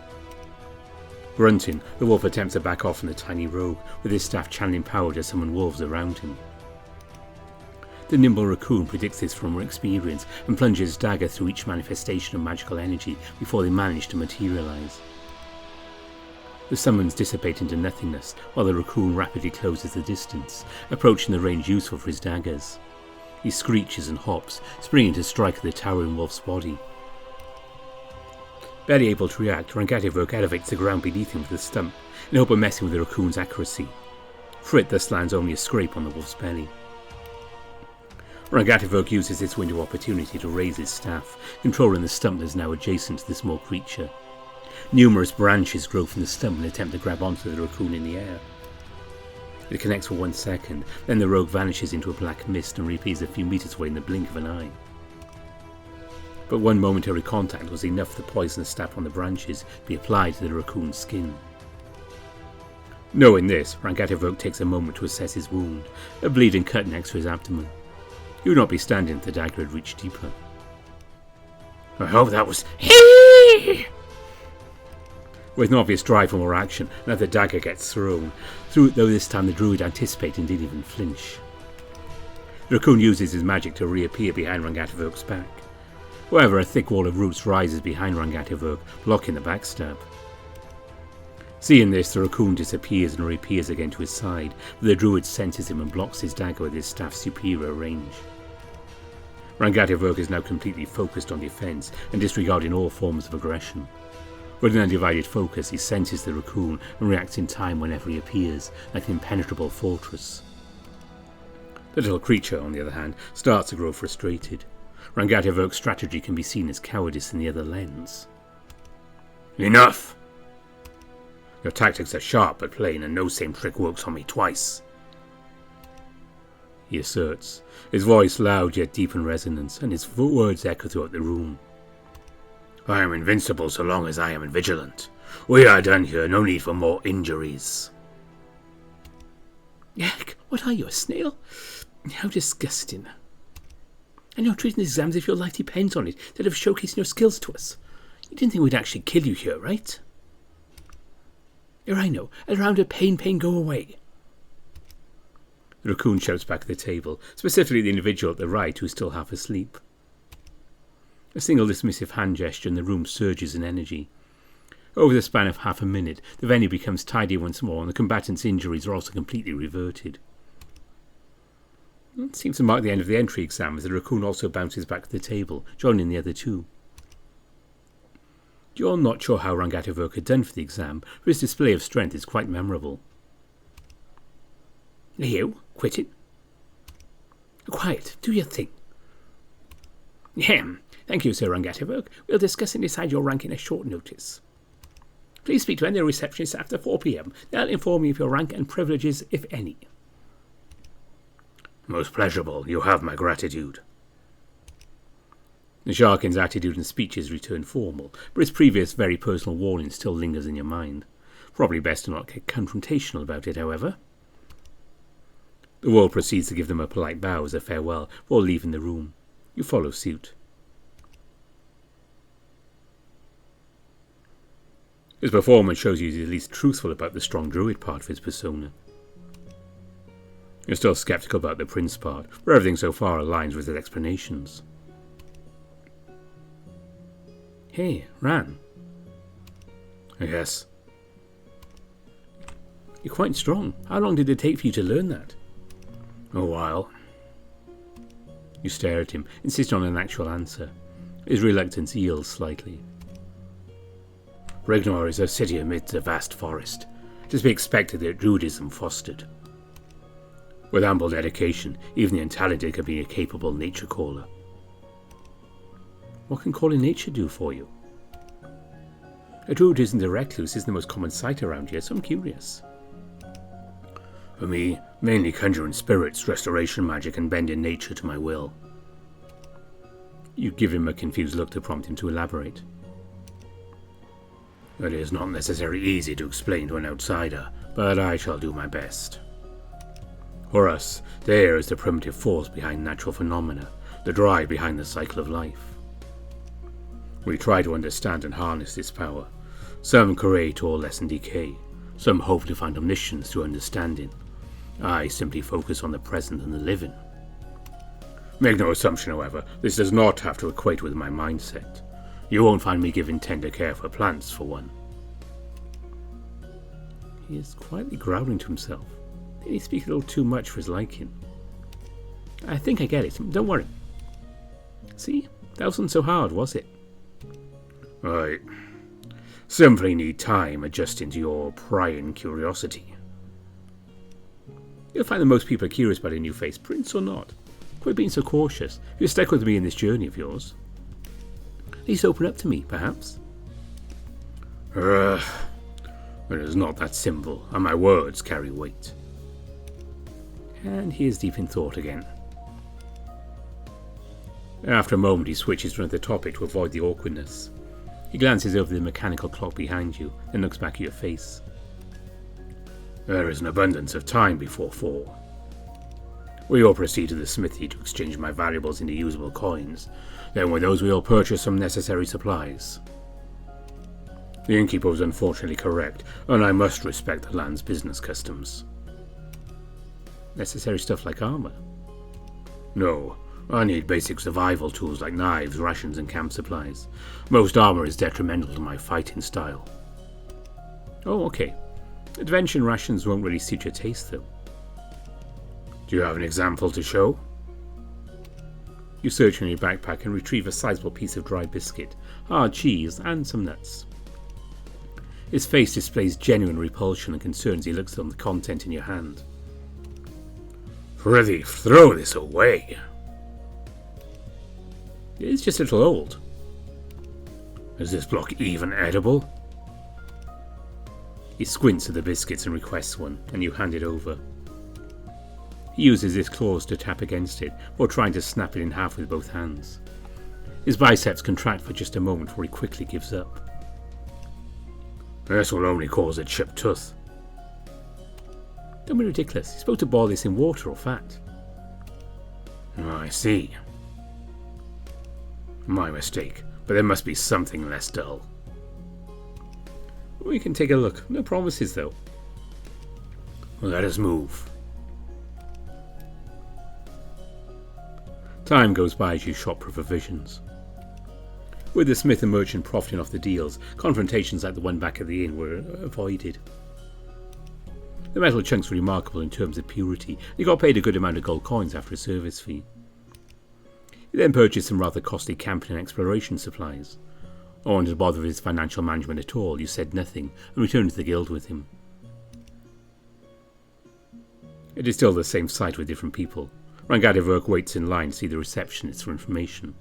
A: Grunting, the wolf attempts to back off from the tiny rogue, with his staff channeling power to summon wolves around him. The nimble raccoon predicts this from experience and plunges his dagger through each manifestation of magical energy before they manage to materialize. The summons dissipate into nothingness, while the raccoon rapidly closes the distance, approaching the range useful for his daggers. He screeches and hops, springing to strike at the towering wolf's body. Barely able to react, Rangatibok elevates the ground beneath him with a stump, in hope of messing with the raccoon's accuracy. For it thus lands only a scrape on the wolf's belly. Rangatibok uses this window of opportunity to raise his staff, controlling the stump that is now adjacent to the small creature. Numerous branches grow from the stump and attempt to grab onto the raccoon in the air. It connects for 1 second, then the rogue vanishes into a black mist and reappears a few meters away in the blink of an eye. But one momentary contact was enough for the poisonous stab on the branches to be applied to the raccoon's skin. Knowing this, Rangatibok takes a moment to assess his wound, a bleeding cut next to his abdomen. He would not be standing if the dagger had reached deeper. I hope that was With an obvious drive for more action, another dagger gets thrown, though this time the druid anticipated and didn't even flinch. The raccoon uses his magic to reappear behind Rangatibok's back. However, a thick wall of roots rises behind Rangatibok, blocking the backstab. Seeing this, the raccoon disappears and reappears again to his side, but the druid senses him and blocks his dagger with his staff's superior range. Rangatibok is now completely focused on defense and disregarding all forms of aggression. With an undivided focus, he senses the raccoon and reacts in time whenever he appears, like an impenetrable fortress. The little creature, on the other hand, starts to grow frustrated. Rangatibok's strategy can be seen as cowardice in the other lens. Enough! Your tactics are sharp but plain, and no same trick works on me twice, he asserts, his voice loud yet deep in resonance, and his words echo throughout the room. I am invincible so long as I am vigilant. We are done here, no need for more injuries. Yak, what are you, a snail? How disgusting. And you're treating the exams as if your life depends on it, instead of showcasing your skills to us. You didn't think we'd actually kill you here, right? Here I know, a round of pain, go away. The raccoon shouts back at the table, specifically the individual at the right who is still half asleep. A single dismissive hand gesture and the room surges in energy. Over the span of half a minute, the venue becomes tidy once more and the combatants' injuries are also completely reverted. It seems to mark the end of the entry exam as the raccoon also bounces back to the table, joining the other two. You're not sure how Rangatibok had done for the exam, but his display of strength is quite memorable. You, quit it. Quiet, do your thing. Thank you, Sir Rangatibok. We'll discuss and decide your rank in a short notice. Please speak to any receptionist after 4 p.m. They'll inform you of your rank and privileges, if any. Most pleasurable. You have my gratitude. The Sharkin's attitude and speeches return formal, but his previous very personal warning still lingers in your mind. Probably best to not get confrontational about it, however. The warg proceeds to give them a polite bow as a farewell before leaving the room. You follow suit. His performance shows you he's at least truthful about the strong druid part of his persona. You're still skeptical about the prince part, where everything so far aligns with his explanations. Hey, Ran. Yes. You're quite strong. How long did it take for you to learn that? A while. You stare at him, insisting on an actual answer. His reluctance yields slightly. Rignor is a city amidst a vast forest. It is to be expected that druidism fostered. With ample dedication, even the untalented can be a capable nature caller. What can calling nature do for you? A druid isn't a recluse, isn't the most common sight around here, so I'm curious. For me, mainly conjuring spirits, restoration magic, and bending nature to my will. You give him a confused look to prompt him to elaborate. It is not necessarily easy to explain to an outsider, but I shall do my best. For us, the air is the primitive force behind natural phenomena, the drive behind the cycle of life. We try to understand and harness this power. Some create or lessen decay. Some hope to find omniscience through understanding. I simply focus on the present and the living. Make no assumption, however, this does not have to equate with my mindset. You won't find me giving tender care for plants, for one. He is quietly growling to himself. Did he speak a little too much for his liking? I think I get it. Don't worry. See? That wasn't so hard, was it?
B: I simply need time adjusting to your prying curiosity.
A: You'll find that most people are curious about a new face, prince or not. Quit being so cautious. You're stuck with me in this journey of yours. At least open up to me, perhaps.
B: It is not that simple, and my words carry weight.
A: And he is deep in thought again.
B: After a moment, he switches to another topic to avoid the awkwardness.
A: He glances over the mechanical clock behind you, then looks back at your face.
B: There is an abundance of time before 4. We all proceed to the smithy to exchange my valuables into usable coins. Then with those we all purchase some necessary supplies. The innkeeper was unfortunately correct, and I must respect the land's business customs.
A: Necessary stuff like armor?
B: No, I need basic survival tools like knives, rations, and camp supplies. Most armor is detrimental to my fighting style.
A: Oh, okay. Adventure rations won't really suit your taste, though.
B: Do you have an example to show?
A: You search in your backpack and retrieve a sizable piece of dry biscuit, hard cheese, and some nuts. His face displays genuine repulsion and concern as he looks on the content in your hand.
B: Prithee, throw this away.
A: It's just a little old.
B: Is this block even edible?
A: He squints at the biscuits and requests one, and you hand it over. He uses his claws to tap against it, while trying to snap it in half with both hands. His biceps contract for just a moment before he quickly gives up.
B: This will only cause a chipped tooth.
A: Don't be ridiculous. You're supposed to boil this in water or fat.
B: I see. My mistake, but there must be something less dull.
A: We can take a look. No promises, though.
B: Let us move.
A: Time goes by as you shop for provisions. With the smith and merchant profiting off the deals, confrontations like the one back at the inn were avoided. The metal chunks were remarkable in terms of purity, and you got paid a good amount of gold coins after a service fee. He then purchased some rather costly camping and exploration supplies. Owing to the bother of his financial management at all, you said nothing and returned to the guild with him. It is still the same sight with different people. Rangativurk waits in line to see the receptionist for information.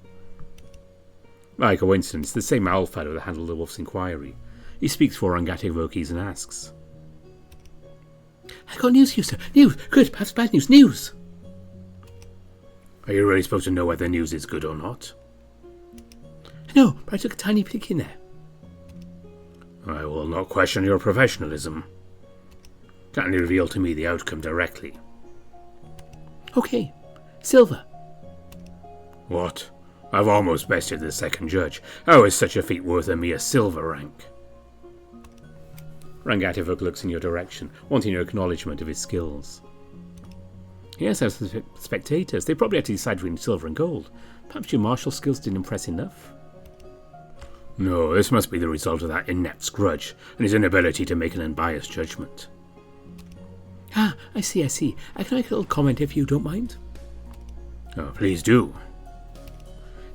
A: By coincidence, the same owl fellow that handled the wolf's inquiry. He speaks for Rangativurkes and asks. I got news for you, sir. News! Good, perhaps bad news. News!
B: Are you really supposed to know whether news is good or not?
A: No, but I took a tiny peek in there.
B: I will not question your professionalism. Kindly reveal to me the outcome directly.
A: Okay. Silver.
B: What? I've almost bested the second judge. How is such a feat worth a mere silver rank?
A: Rangativurk looks in your direction, wanting your acknowledgement of his skills. Yes, as the spectators, they probably had to decide between silver and gold. Perhaps your martial skills didn't impress enough?
B: No, this must be the result of that inept's grudge, and his inability to make an unbiased judgment.
A: Ah, I see. I can make a little comment if you don't mind.
B: Oh, please do.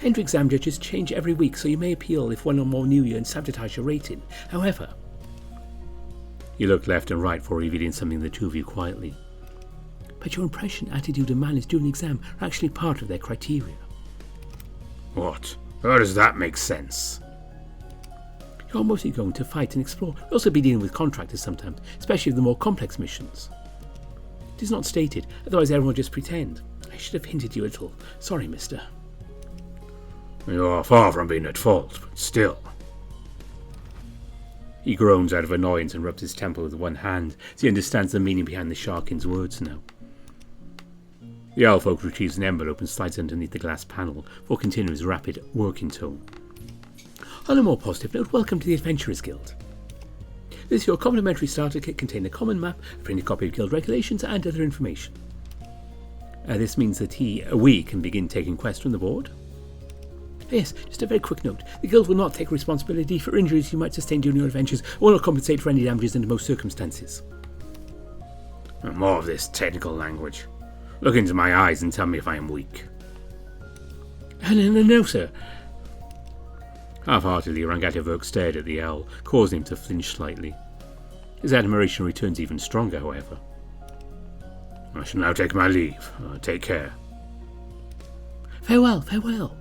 A: Entry exam judges change every week, so you may appeal if one or more knew you and sabotage your rating. However... You look left and right before revealing something to the two of you quietly. But your impression, attitude and manners during the exam are actually part of their criteria.
B: What? How does that make sense?
A: You're mostly going to fight and explore. You'll also be dealing with contractors sometimes, especially the more complex missions. It is not stated, otherwise everyone will just pretend. I should have hinted you a little. Sorry, mister.
B: You are far from being at fault, but still.
A: He groans out of annoyance and rubs his temple with one hand, as he understands the meaning behind the Sharkin's words now. The Elfolk retrieves an envelope and slides underneath the glass panel before continuing his rapid, working tone. On a more positive note, welcome to the Adventurers Guild. This is your complimentary starter kit containing a common map, a printed copy of guild regulations, and other information. This means that we can begin taking quests from the board. Yes, just a very quick note. The guild will not take responsibility for injuries you might sustain during your adventures, or will not compensate for any damages under most circumstances.
B: More of this technical language. Look into my eyes and tell me if I am weak.
A: No, sir.
B: Half-heartedly, Rangatavok stared at the owl, causing him to flinch slightly. His admiration returns even stronger, however. I shall now take my leave. Take care.
A: Farewell, farewell.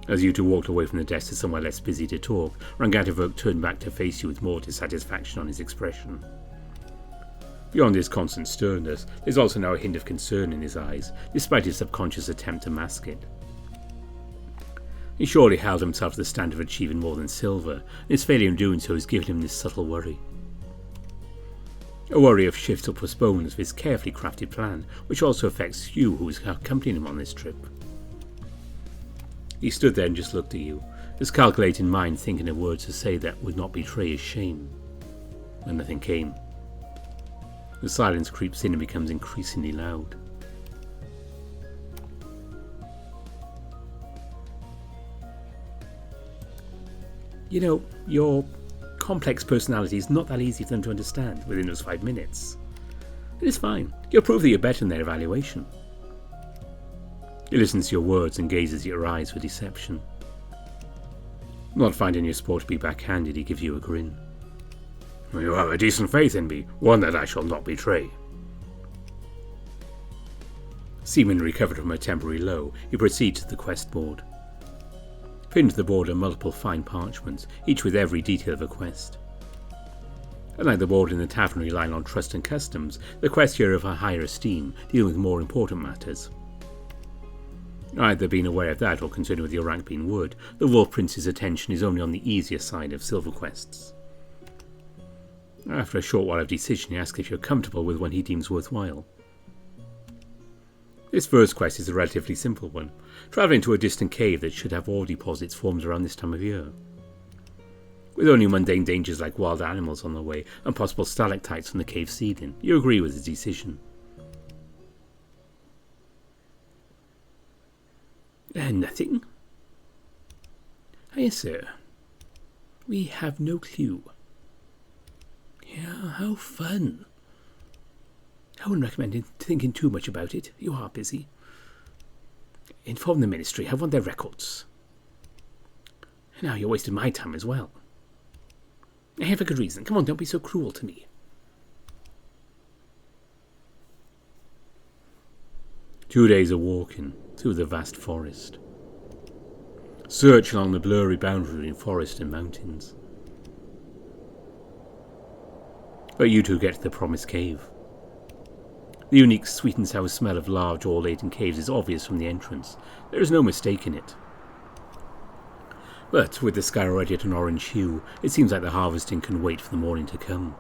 B: As you two walked away from the desk to somewhere less busy to talk, Rangatavok turned back to face you with more dissatisfaction on his expression. Beyond his constant sternness, there's also now a hint of concern in his eyes, despite his subconscious attempt to mask it. He surely held himself to the standard of achieving more than silver, and his failure in doing so has given him this subtle worry. A worry of shifts or postponements of his carefully crafted plan, which also affects you who is accompanying him on this trip. He stood there and just looked at you, his calculating mind thinking of words to say that would not betray his shame. And nothing came. The silence creeps in and becomes increasingly loud.
A: You know, your complex personality is not that easy for them to understand within those 5 minutes. It is fine. You'll prove that you're better in their evaluation.
B: He listens to your words and gazes at your eyes with deception. Not finding your sport to be backhanded, he gives you a grin. You have a decent faith in me, one that I shall not betray. Seemingly recovered from a temporary low, he proceeds to the quest board. Pinned to the board are multiple fine parchments, each with every detail of a quest. Unlike the board in the tavern relying on trust and customs, the quests here are of a higher esteem, dealing with more important matters. Either being aware of that or concerned with your rank being wood, the Wolf Prince's attention is only on the easier side of silver quests. After a short while of decision, he asks if you're comfortable with one he deems worthwhile. This first quest is a relatively simple one, travelling to a distant cave that should have ore deposits formed around this time of year. With only mundane dangers like wild animals on the way and possible stalactites from the cave ceiling, you agree with his decision.
A: Nothing? Yes, sir. We have no clue. Yeah, how fun. I wouldn't recommend thinking too much about it. You are busy. Inform the ministry. I want their records. Now you're wasting my time as well. I have a good reason. Come on, don't be so cruel to me.
B: 2 days of walking through the vast forest. Search along the blurry boundary between forest and mountains. But you two get to the promised cave. The unique sweet and sour smell of large ore-laden caves is obvious from the entrance. There is no mistaking it. But with the sky already at an orange hue, it seems like the harvesting can wait for the morning to come.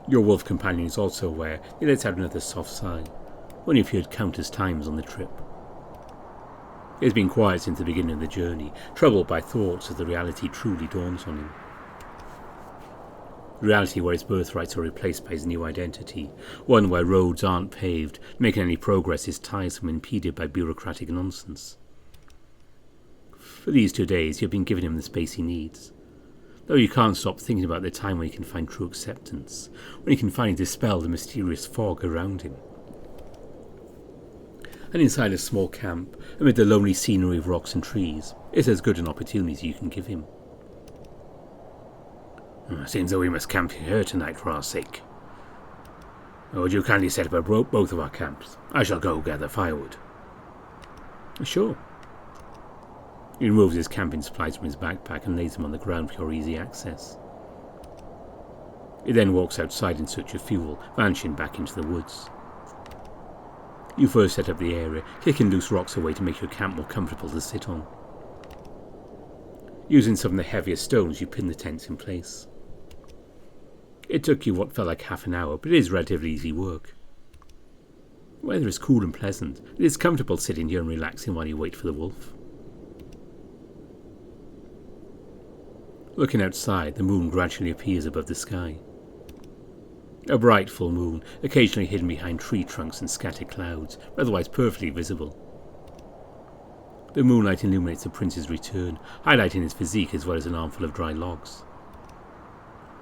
B: Your wolf companion is also aware he lets out another soft sigh, one you've heard countless times on the trip. He has been quiet since the beginning of the journey, troubled by thoughts as the reality truly dawns on him. Reality where his birthrights are replaced by his new identity, one where roads aren't paved, making any progress is tiresome and impeded by bureaucratic nonsense. For these 2 days you have been giving him the space he needs, though you can't stop thinking about the time when he can find true acceptance, when he can finally dispel the mysterious fog around him. And inside a small camp, amid the lonely scenery of rocks and trees, is as good an opportunity as you can give him. Seems though we must camp here tonight for our sake. Would you kindly set up both of our camps? I shall go gather firewood.
A: Sure.
B: He removes his camping supplies from his backpack and lays them on the ground for your easy access. He then walks outside in search of fuel, vanishing back into the woods. You first set up the area, kicking loose rocks away to make your camp more comfortable to sit on. Using some of the heavier stones, you pin the tents in place. It took you what felt like half an hour, but it is relatively easy work. The weather is cool and pleasant. It is comfortable sitting here and relaxing while you wait for the wolf. Looking outside, the moon gradually appears above the sky. A bright full moon, occasionally hidden behind tree trunks and scattered clouds, but otherwise perfectly visible. The moonlight illuminates the prince's return, highlighting his physique as well as an armful of dry logs.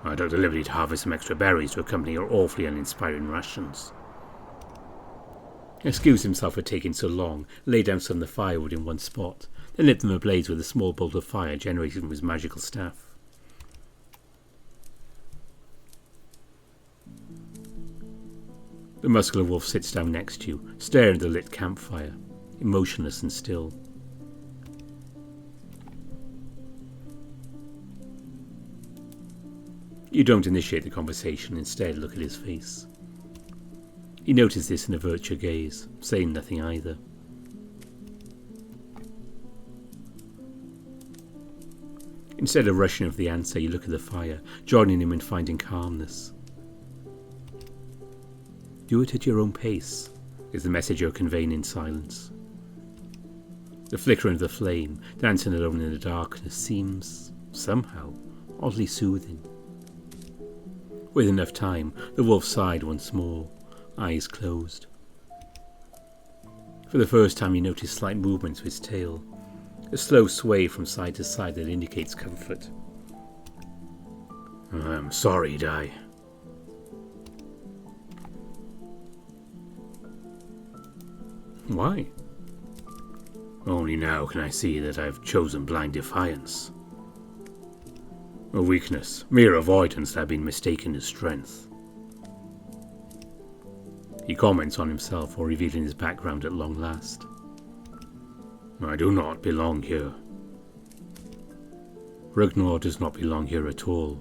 B: I took the liberty to harvest some extra berries to accompany your awfully uninspiring rations.
A: He excused himself for taking so long, laid down some of the firewood in one spot, then lit them ablaze with a small bolt of fire generated from his magical staff. The muscular wolf sits down next to you, staring at the lit campfire, emotionless and still. You don't initiate the conversation, instead look at his face. You notice this and avert your gaze, saying nothing either. Instead of rushing over the answer, you look at the fire, joining him in finding calmness. Do it at your own pace, is the message you're conveying in silence. The flickering of the flame, dancing alone in the darkness, seems, somehow, oddly soothing. With enough time, the wolf sighed once more, eyes closed. For the first time you notice slight movements of his tail, a slow sway from side to side that indicates comfort.
B: I'm sorry, Dai.
A: Why?
B: Only now can I see that I've chosen blind defiance. A weakness, mere avoidance that I've been mistaken as strength.
A: He comments on himself while revealing his background at long last.
B: I do not belong here.
A: Ragnar does not belong here at all.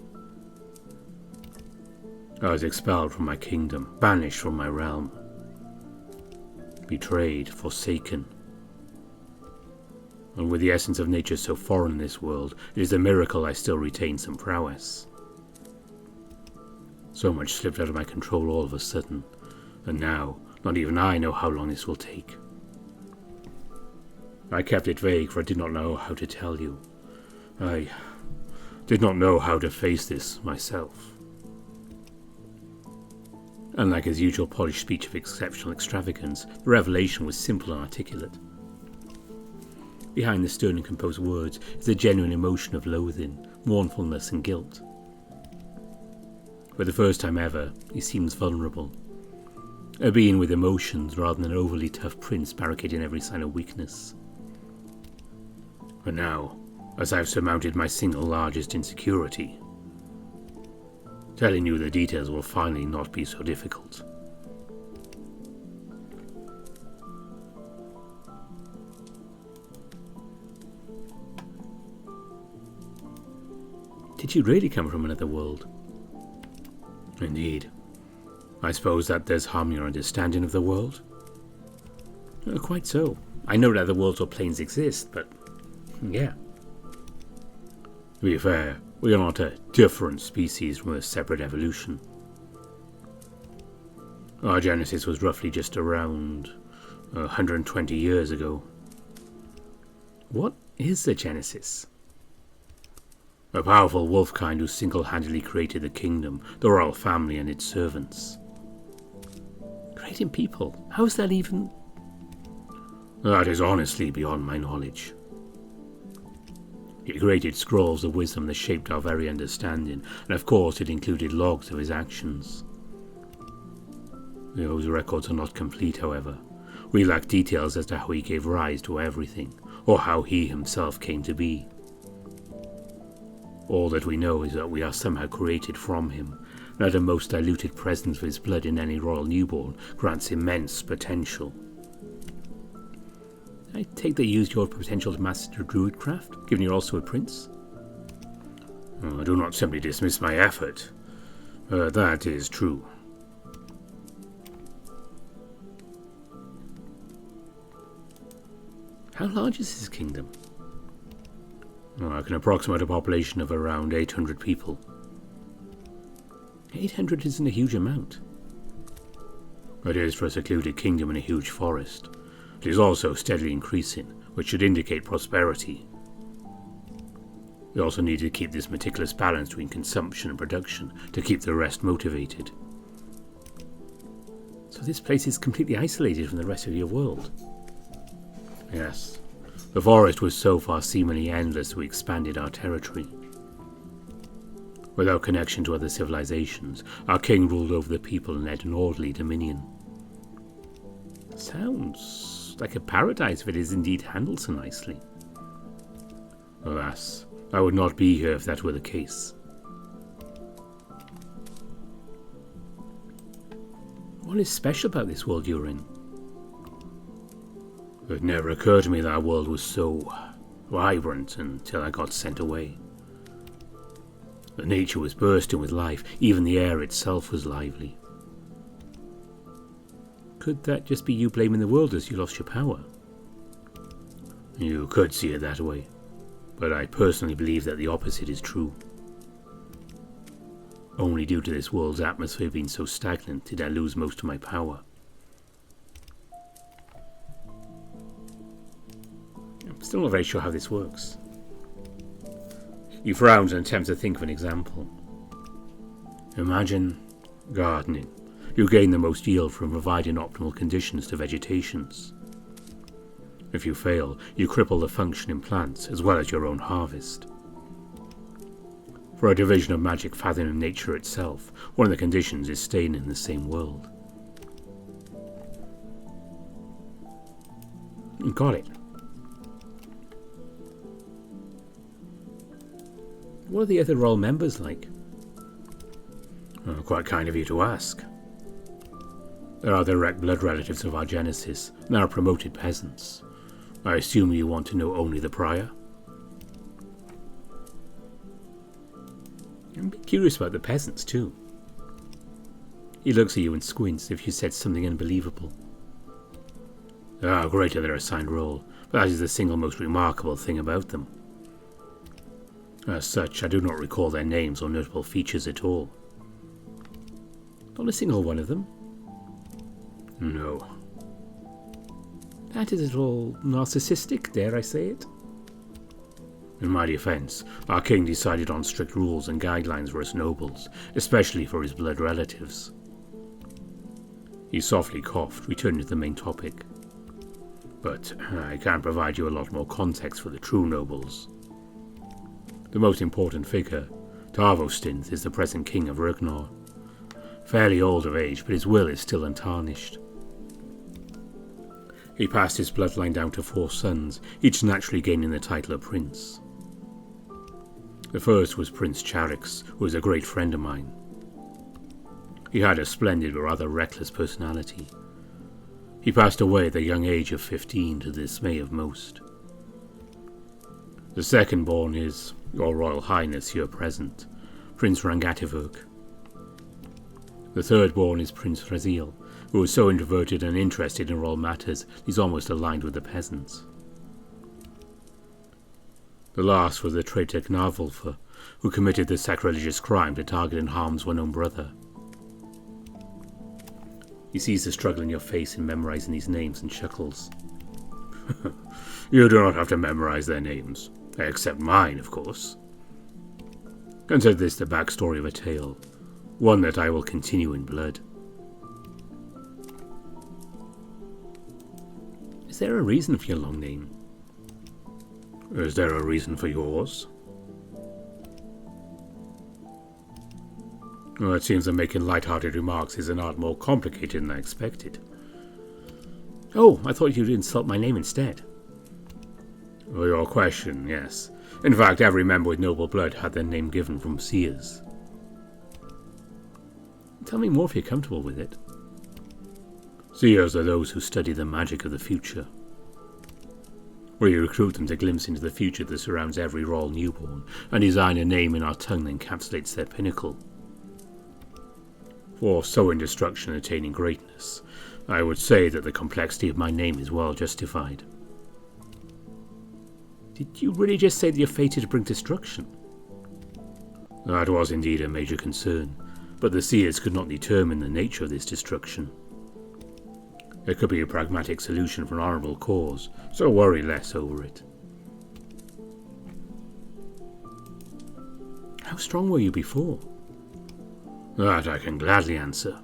B: I was expelled from my kingdom, banished from my realm. Betrayed, forsaken. And with the essence of nature so foreign in this world, it is a miracle I still retain some prowess. So much slipped out of my control all of a sudden, and now, not even I know how long this will take. I kept it vague, for I did not know how to tell you. I did not know how to face this myself.
A: Unlike his usual polished speech of exceptional extravagance, the revelation was simple and articulate. Behind the stern and composed words is a genuine emotion of loathing, mournfulness and guilt. For the first time ever, he seems vulnerable. A being with emotions rather than an overly tough prince barricading every sign of weakness.
B: But now, as I've surmounted my single largest insecurity, telling you the details will finally not be so difficult.
A: Did you really come from another world?
B: Indeed. I suppose that does harm your understanding of the world?
A: Quite so. I know that other worlds or planes exist, but yeah.
B: To be fair, we are not a different species from a separate evolution. Our genesis was roughly just around 120 years ago.
A: What is the genesis?
B: A powerful wolf kind who single-handedly created the kingdom, the royal family and its servants.
A: Creating people? How is that even?
B: That is honestly beyond my knowledge. He created scrolls of wisdom that shaped our very understanding, and of course it included logs of his actions. Those records are not complete, however. We lack details as to how he gave rise to everything, or how he himself came to be. All that we know is that we are somehow created from him, and that the most diluted presence of his blood in any royal newborn grants immense potential.
A: I take they used your potential to master druidcraft, given you're also a prince?
B: Do not simply dismiss my effort. That is true.
A: How large is his kingdom?
B: I can approximate a population of around 800 people.
A: 800 isn't a huge amount.
B: It is for a secluded kingdom in a huge forest. It is also steadily increasing, which should indicate prosperity. We also need to keep this meticulous balance between consumption and production to keep the rest motivated.
A: So this place is completely isolated from the rest of your world?
B: Yes. The forest was so far seemingly endless we expanded our territory. Without connection to other civilizations, our king ruled over the people and led an orderly dominion.
A: Sounds like a paradise if it is indeed handled so nicely.
B: Alas, I would not be here if that were the case.
A: What is special about this world you're in?
B: It never occurred to me that our world was so vibrant until I got sent away. The nature was bursting with life, even the air itself was lively.
A: Could that just be you blaming the world as you lost your power?
B: You could see it that way, but I personally believe that the opposite is true. Only due to this world's atmosphere being so stagnant did I lose most of my power.
A: I'm still not very sure how this works. You frowned and attempted to think of an example.
B: Imagine gardening. You gain the most yield from providing optimal conditions to vegetations. If you fail, you cripple the function in plants as well as your own harvest. For a division of magic fathoming nature itself, one of the conditions is staying in the same world.
A: Got it. What are the other royal members like?
B: Quite kind of you to ask. There are direct blood relatives of our Genesis, and there are promoted peasants. I assume you want to know only the prior?
A: I'm a bit curious about the peasants too. He looks at you and squints if you said something unbelievable.
B: They are great at their assigned role, but that is the single most remarkable thing about them. As such, I do not recall their names or notable features at all.
A: Not a single one of them?
B: No.
A: That is at all narcissistic, dare I say it?
B: In my defense, our king decided on strict rules and guidelines for us nobles, especially for his blood relatives. He softly coughed, returning to the main topic. But I can provide you a lot more context for the true nobles. The most important figure, Tarvostinth, is the present king of Rugnar. Fairly old of age, but his will is still untarnished. He passed his bloodline down to 4 sons, each naturally gaining the title of prince. The first was Prince Charix, who was a great friend of mine. He had a splendid but rather reckless personality. He passed away at the young age of 15 to the dismay of most. The second born is, Your Royal Highness here present, Prince Rangativurk. The third born is Prince Raziel, who was so introverted and interested in royal matters he's almost aligned with the peasants. The last was the traitor Gnarvolfer, who committed the sacrilegious crime to target and harm one's own brother. He sees the struggle in your face in memorizing these names and chuckles. You do not have to memorize their names, except mine, of course. Consider this the backstory of a tale, one that I will continue in blood.
A: Is there a reason for your long name?
B: Is there a reason for yours? Well, it seems that making light-hearted remarks is an art more complicated than I expected.
A: Oh, I thought you'd insult my name instead.
B: For your question, yes. In fact, every member with noble blood had their name given from seers.
A: Tell me more if you're comfortable with it.
B: Seers are those who study the magic of the future. We recruit them to glimpse into the future that surrounds every royal newborn, and design a name in our tongue that encapsulates their pinnacle. For sowing destruction and attaining greatness, I would say that the complexity of my name is well justified.
A: Did you really just say that you're fated to bring destruction?
B: That was indeed a major concern, but the seers could not determine the nature of this destruction. It could be a pragmatic solution for an honourable cause, so worry less over it.
A: How strong were you before?
B: That I can gladly answer.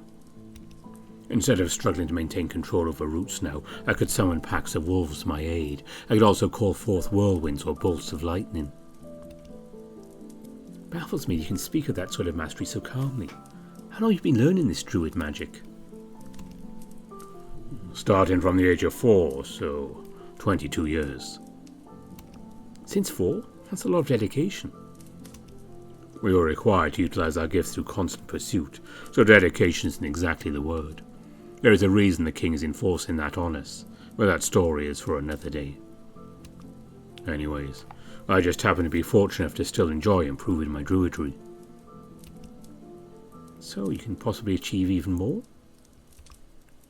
B: Instead of struggling to maintain control over roots now, I could summon packs of wolves to my aid. I could also call forth whirlwinds or bolts of lightning.
A: baffles me you can speak of that sort of mastery so calmly. How long have you been learning this druid magic?
B: Starting from the age of 4, so 22 years.
A: Since 4? That's a lot of dedication.
B: We were required to utilize our gifts through constant pursuit, so dedication isn't exactly the word. There is a reason the king is enforcing that on us, but that story is for another day. Anyways, I just happen to be fortunate enough to still enjoy improving my druidry.
A: So you can possibly achieve even more?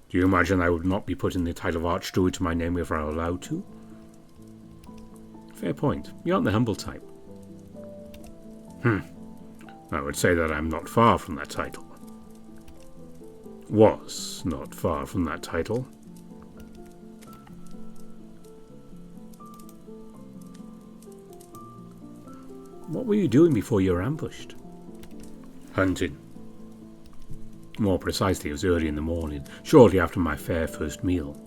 B: Do you imagine I would not be putting the title of Archdruid to my name if I were allowed to?
A: Fair point. You aren't the humble type.
B: I would say that I'm not far from that title. Was not far from that title.
A: What were you doing before you were ambushed?
B: Hunting. More precisely, it was early in the morning, shortly after my fair first meal.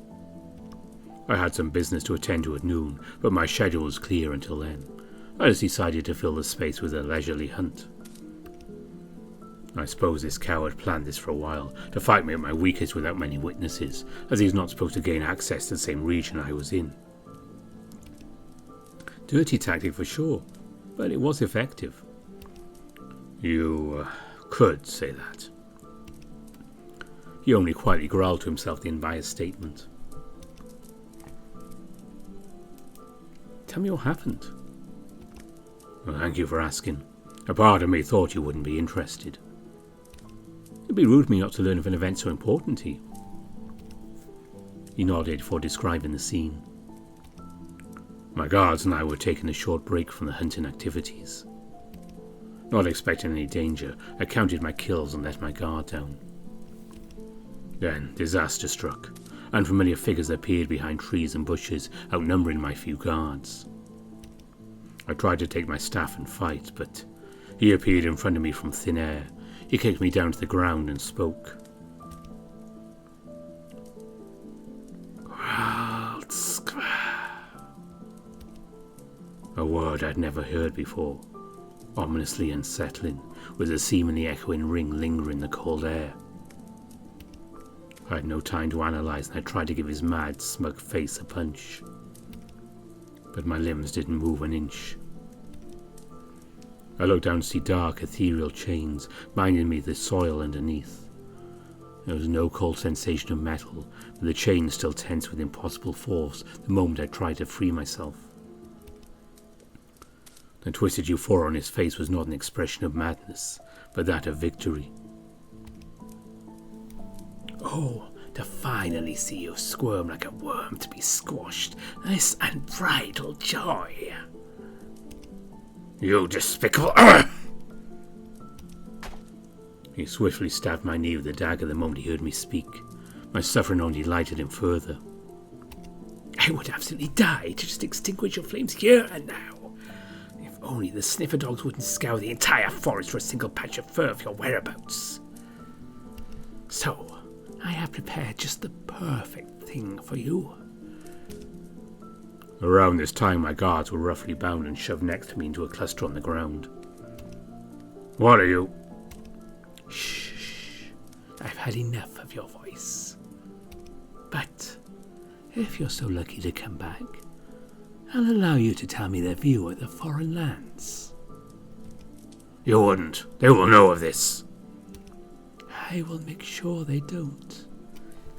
B: I had some business to attend to at noon, but my schedule was clear until then. I just decided to fill the space with a leisurely hunt. I suppose this coward planned this for a while, to fight me at my weakest without many witnesses, as he was not supposed to gain access to the same region I was in.
A: Dirty tactic for sure, but it was effective.
B: You could say that.
A: He only quietly growled to himself the unbiased statement. Tell me what happened.
B: Well, thank you for asking. A part of me thought you wouldn't be interested.
A: It'd be rude of me not to learn of an event so important to you. He nodded before describing the scene.
B: My guards and I were taking a short break from the hunting activities. Not expecting any danger, I counted my kills and let my guard down. Then disaster struck. Unfamiliar figures appeared behind trees and bushes, outnumbering my few guards. I tried to take my staff and fight, but he appeared in front of me from thin air. He kicked me down to the ground and spoke. A word I'd never heard before, ominously unsettling, with a seemingly echoing ring lingering in the cold air. I had no time to analyze, and I tried to give his mad, smug face a punch. But my limbs didn't move an inch. I looked down to see dark, ethereal chains binding me to the soil underneath. There was no cold sensation of metal, but the chains still tense with impossible force the moment I tried to free myself. The twisted euphoria on his face was not an expression of madness, but that of victory.
A: Oh, to finally see you squirm like a worm to be squashed. This unbridled joy.
B: You despicable... He swiftly stabbed my knee with a dagger the moment he heard me speak. My suffering only lighted him further.
A: I would absolutely die to just extinguish your flames here and now. If only the sniffer dogs wouldn't scour the entire forest for a single patch of fur of your whereabouts. So, I have prepared just the perfect thing for you.
B: Around this time, my guards were roughly bound and shoved next to me into a cluster on the ground. What are you?
A: Shh. I've had enough of your voice. But if you're so lucky to come back, I'll allow you to tell me their view of the foreign lands.
B: You wouldn't. They will know of this.
A: I will make sure they don't.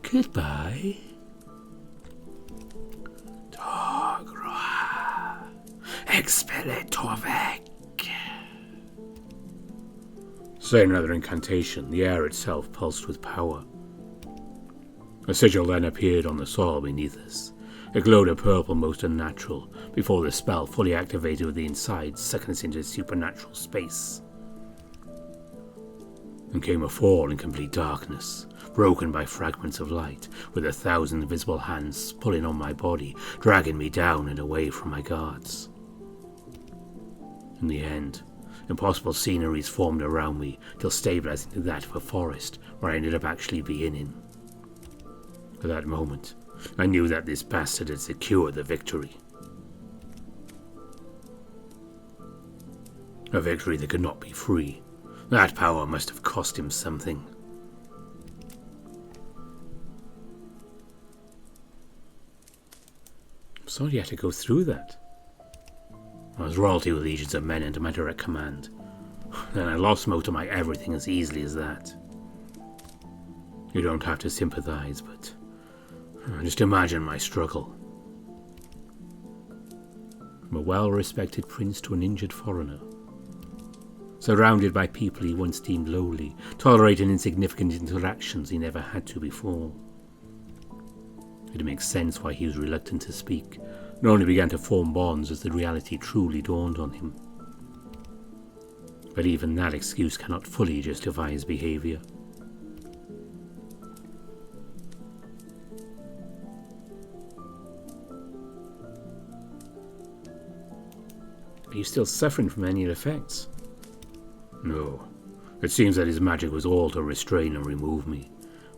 A: Goodbye. Torgroa. Expellitor vec.
B: Saying another incantation, the air itself pulsed with power. A sigil then appeared on the soil beneath us. It glowed a purple most unnatural, before the spell fully activated with the inside sucking us into supernatural space. And came a fall in complete darkness, broken by fragments of light, with 1,000 invisible hands pulling on my body, dragging me down and away from my guards. In the end, impossible sceneries formed around me, till stabilizing to that of a forest, where I ended up actually being in. At that moment, I knew that this bastard had secured the victory. A victory that could not be free. That power must have cost him something.
A: I'm sorry you had to go through that.
B: I was royalty with legions of men under my direct command. Then I lost most of my everything as easily as that. You don't have to sympathize, but just imagine my struggle.
A: From a well-respected prince to an injured foreigner. Surrounded by people he once deemed lowly, tolerating insignificant interactions he never had to before. It makes sense why he was reluctant to speak, and only began to form bonds as the reality truly dawned on him. But even that excuse cannot fully justify his behaviour. Are you still suffering from any effects?
B: No. It seems that his magic was all to restrain and remove me.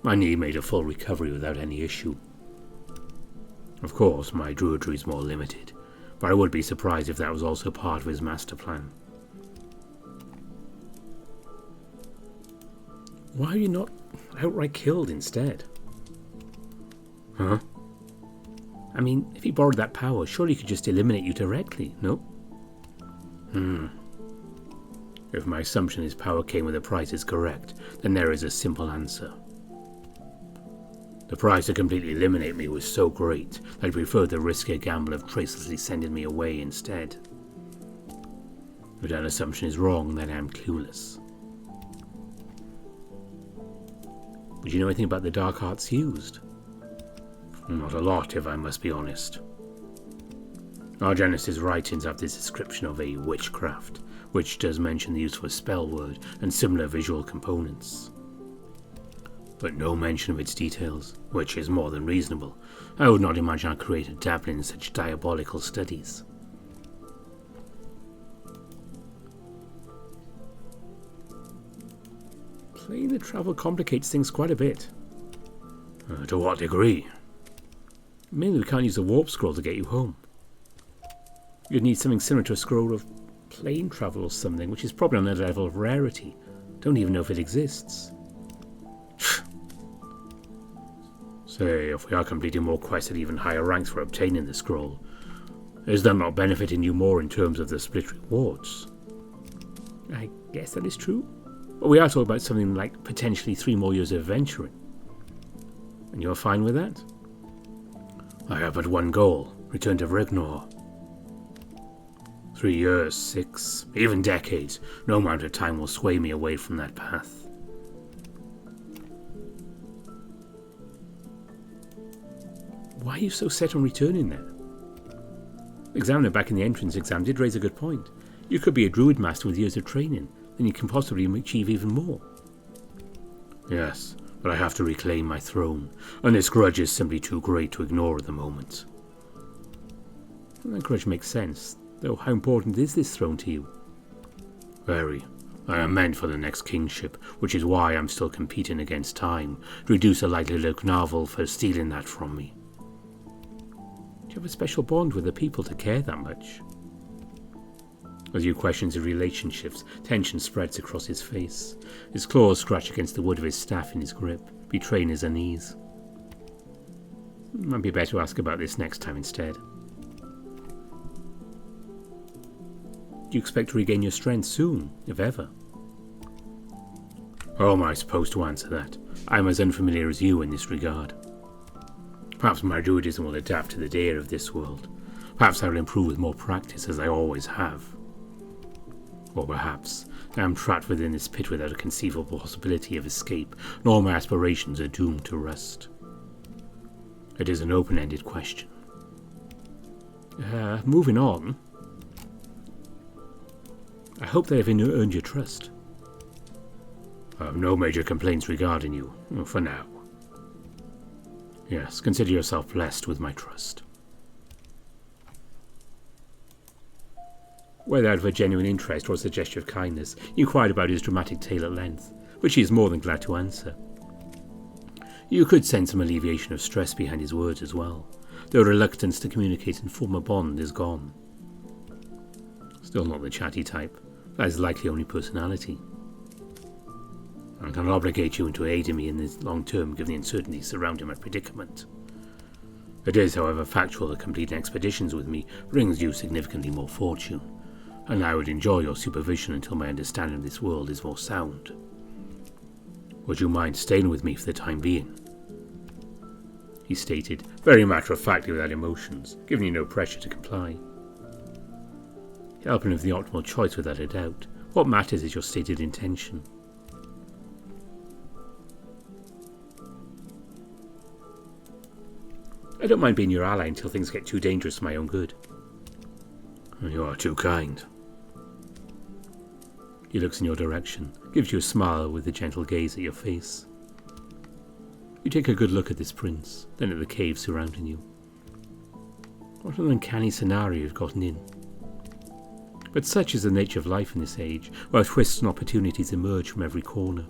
B: My knee made a full recovery without any issue. Of course, my druidry is more limited, but I would be surprised if that was also part of his master plan.
A: Why are you not outright killed instead?
B: Huh?
A: I mean, if he borrowed that power, surely he could just eliminate you directly, no?
B: If my assumption his power came with a price is correct, then there is a simple answer. The price to completely eliminate me was so great that I preferred the riskier gamble of tracelessly sending me away instead. If that assumption is wrong, then I am clueless.
A: Would you know anything about the dark arts used?
B: Not a lot, if I must be honest. Argenis' writings have this description of a witchcraft, which does mention the use of a spell word and similar visual components. But no mention of its details, which is more than reasonable. I would not imagine a creator dabbling in such diabolical studies.
A: Playing the travel complicates things quite a bit.
B: To what degree?
A: Mainly we can't use the warp scroll to get you home. You'd need something similar to a scroll of plane travel or something, which is probably on a level of rarity. Don't even know if it exists.
B: Say, if we are completing more quests at even higher ranks for obtaining the scroll, is that not benefiting you more in terms of the split rewards?
A: I guess that is true. But we are talking about something like potentially 3 more years of adventuring. And you're fine with that?
B: I have but one goal, return to Vrignor. 3 years, 6, even decades, no amount of time will sway me away from that path.
A: Why are you so set on returning there? The examiner back in the entrance exam did raise a good point. You could be a druid master with years of training, then you can possibly achieve even more.
B: Yes, but I have to reclaim my throne, and this grudge is simply too great to ignore at the moment.
A: Well, that grudge makes sense, though how important is this throne to you?
B: Very. I am meant for the next kingship, which is why I'm still competing against time, to reduce the likelihood of Gnavel for stealing that from me.
A: Do you have a special bond with the people to care that much? As you question his relationships, tension spreads across his face. His claws scratch against the wood of his staff in his grip, betraying his unease. Might be better to ask about this next time instead. Do you expect to regain your strength soon, if ever?
B: How am I supposed to answer that? I'm as unfamiliar as you in this regard. Perhaps my druidism will adapt to the dare of this world. Perhaps I will improve with more practice, as I always have. Or perhaps I am trapped within this pit without a conceivable possibility of escape, and all my aspirations are doomed to rust. It is an open-ended question.
A: Moving on. I hope they have earned your trust.
B: I have no major complaints regarding you, for now. Yes, consider yourself blessed with my trust.
A: Whether out of a genuine interest or as a gesture of kindness, you inquired about his dramatic tale at length, which he is more than glad to answer. You could sense some alleviation of stress behind his words as well, though reluctance to communicate and form a bond is gone. Still not the chatty type, That is likely only personality. I cannot obligate you into aiding me in the long term given the uncertainty surrounding my predicament. It is, however, factual that completing expeditions with me brings you significantly more fortune, and I would enjoy your supervision until my understanding of this world is more sound. Would you mind staying with me for the time being? He stated, very matter-of-factly without emotions, giving you no pressure to comply. Helping with the optimal choice without a doubt. What matters is your stated intention. I don't mind being your ally until things get too dangerous for my own good. You are too kind. He looks in your direction, gives you a smile with a gentle gaze at your face. You take a good look at this prince, then at the cave surrounding you. What an uncanny scenario you've gotten in. But such is the nature of life in this age, where twists and opportunities emerge from every corner.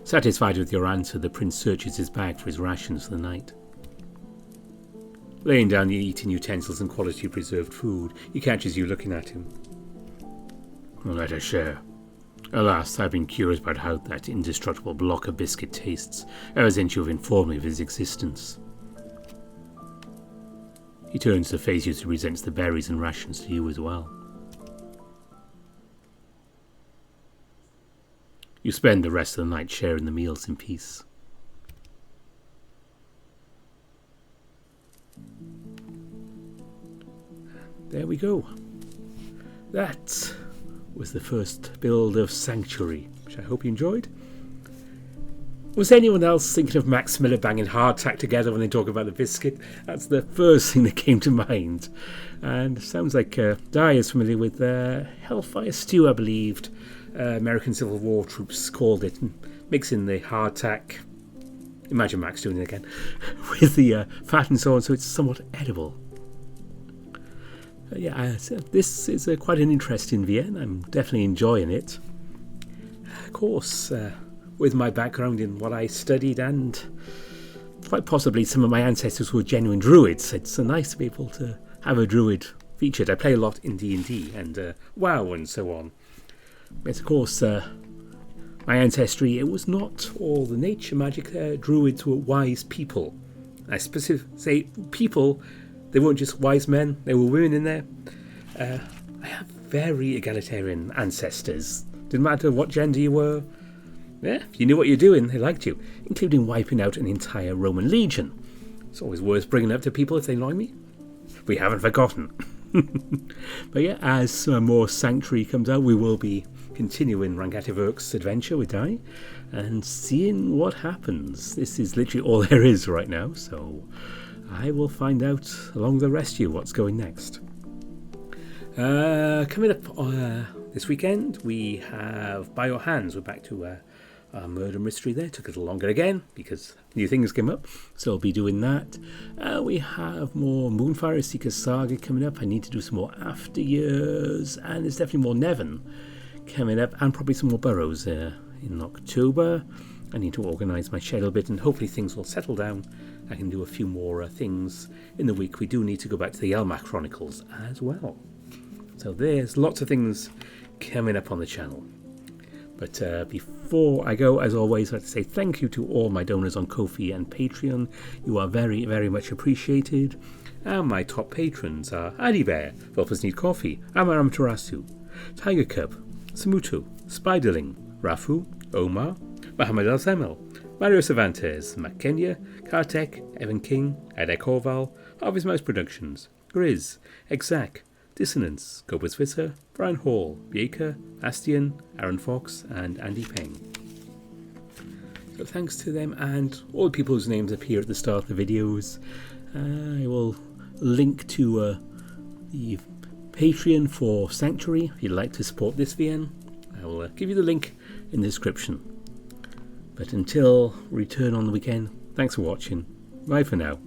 A: Satisfied with your answer, the prince searches his bag for his rations for the night. Laying down the eating utensils and quality preserved food, he catches you looking at him. Let us share. Alas, I've been curious about how that indestructible block of biscuit tastes, ever since you have informed me of his existence. He turns to face you as he presents the berries and rations to you as well. You spend the rest of the night sharing the meals in peace. There we go. That was the first build of Sanctuary, which I hope you enjoyed. Was anyone else thinking of Max Miller banging Hardtack together when they talk about the biscuit? That's the first thing that came to mind. And it sounds like Di is familiar with Hellfire Stew, I believed. American Civil War troops called it, and mixing the hardtack, imagine Max doing it again, with the fat and so on, so it's somewhat edible. This is quite an interesting VN. I'm definitely enjoying it. Of course, with my background in what I studied and quite possibly some of my ancestors were genuine druids, it's nice to be able to have a druid featured. I play a lot in D&D and WoW and so on. But of course, my ancestry, it was not all the nature magic. Druids were wise people. I specifically say people. They weren't just wise men, there were women in there. I have very egalitarian ancestors. Didn't matter what gender you were. Yeah, if you knew what you're doing, they liked you, including wiping out an entire Roman legion. It's always worth bringing up to people if they annoy me. We haven't forgotten. But yeah, as more Sanctuary comes out, we will be continuing Rangativurk's adventure with Di and seeing what happens. This is literally all there is right now, so I will find out along the rest of you what's going next. Coming up this weekend, we have By Your Hands. We're back to our murder mystery there. Took a little longer again because new things came up, so I'll be doing that. We have more Moonfire Seeker Saga coming up. I need to do some more After Years, and there's definitely more Nevin coming up, and probably some more Burrows in October. I need to organise my schedule a bit, and hopefully things will settle down. I can do a few more things in the week. We do need to go back to the Elmac Chronicles as well. So there's lots of things coming up on the channel. But before I go, as always, I'd like to say thank you to all my donors on Ko-fi and Patreon. You are very, very much appreciated. And my top patrons are Adi Bear, Wolfers Need Coffee, Amaram Tarasu, Tiger Cub, Samuto, Spiderling, Rafu, Omar, Mohammed Al-Samel, Mario Cervantes, Matt Kenya, Kartek, Evan King, Edek Horval, Harvest Mouse Productions, Grizz, Exact, Dissonance, Gobus Visser, Brian Hall, Baker, Astian, Aaron Fox, and Andy Peng. So thanks to them and all the people whose names appear at the start of the videos. I will link to the Patreon for Sanctuary if you'd like to support this VN. I will give you the link in the description. But until return on the weekend, thanks for watching. Bye for now.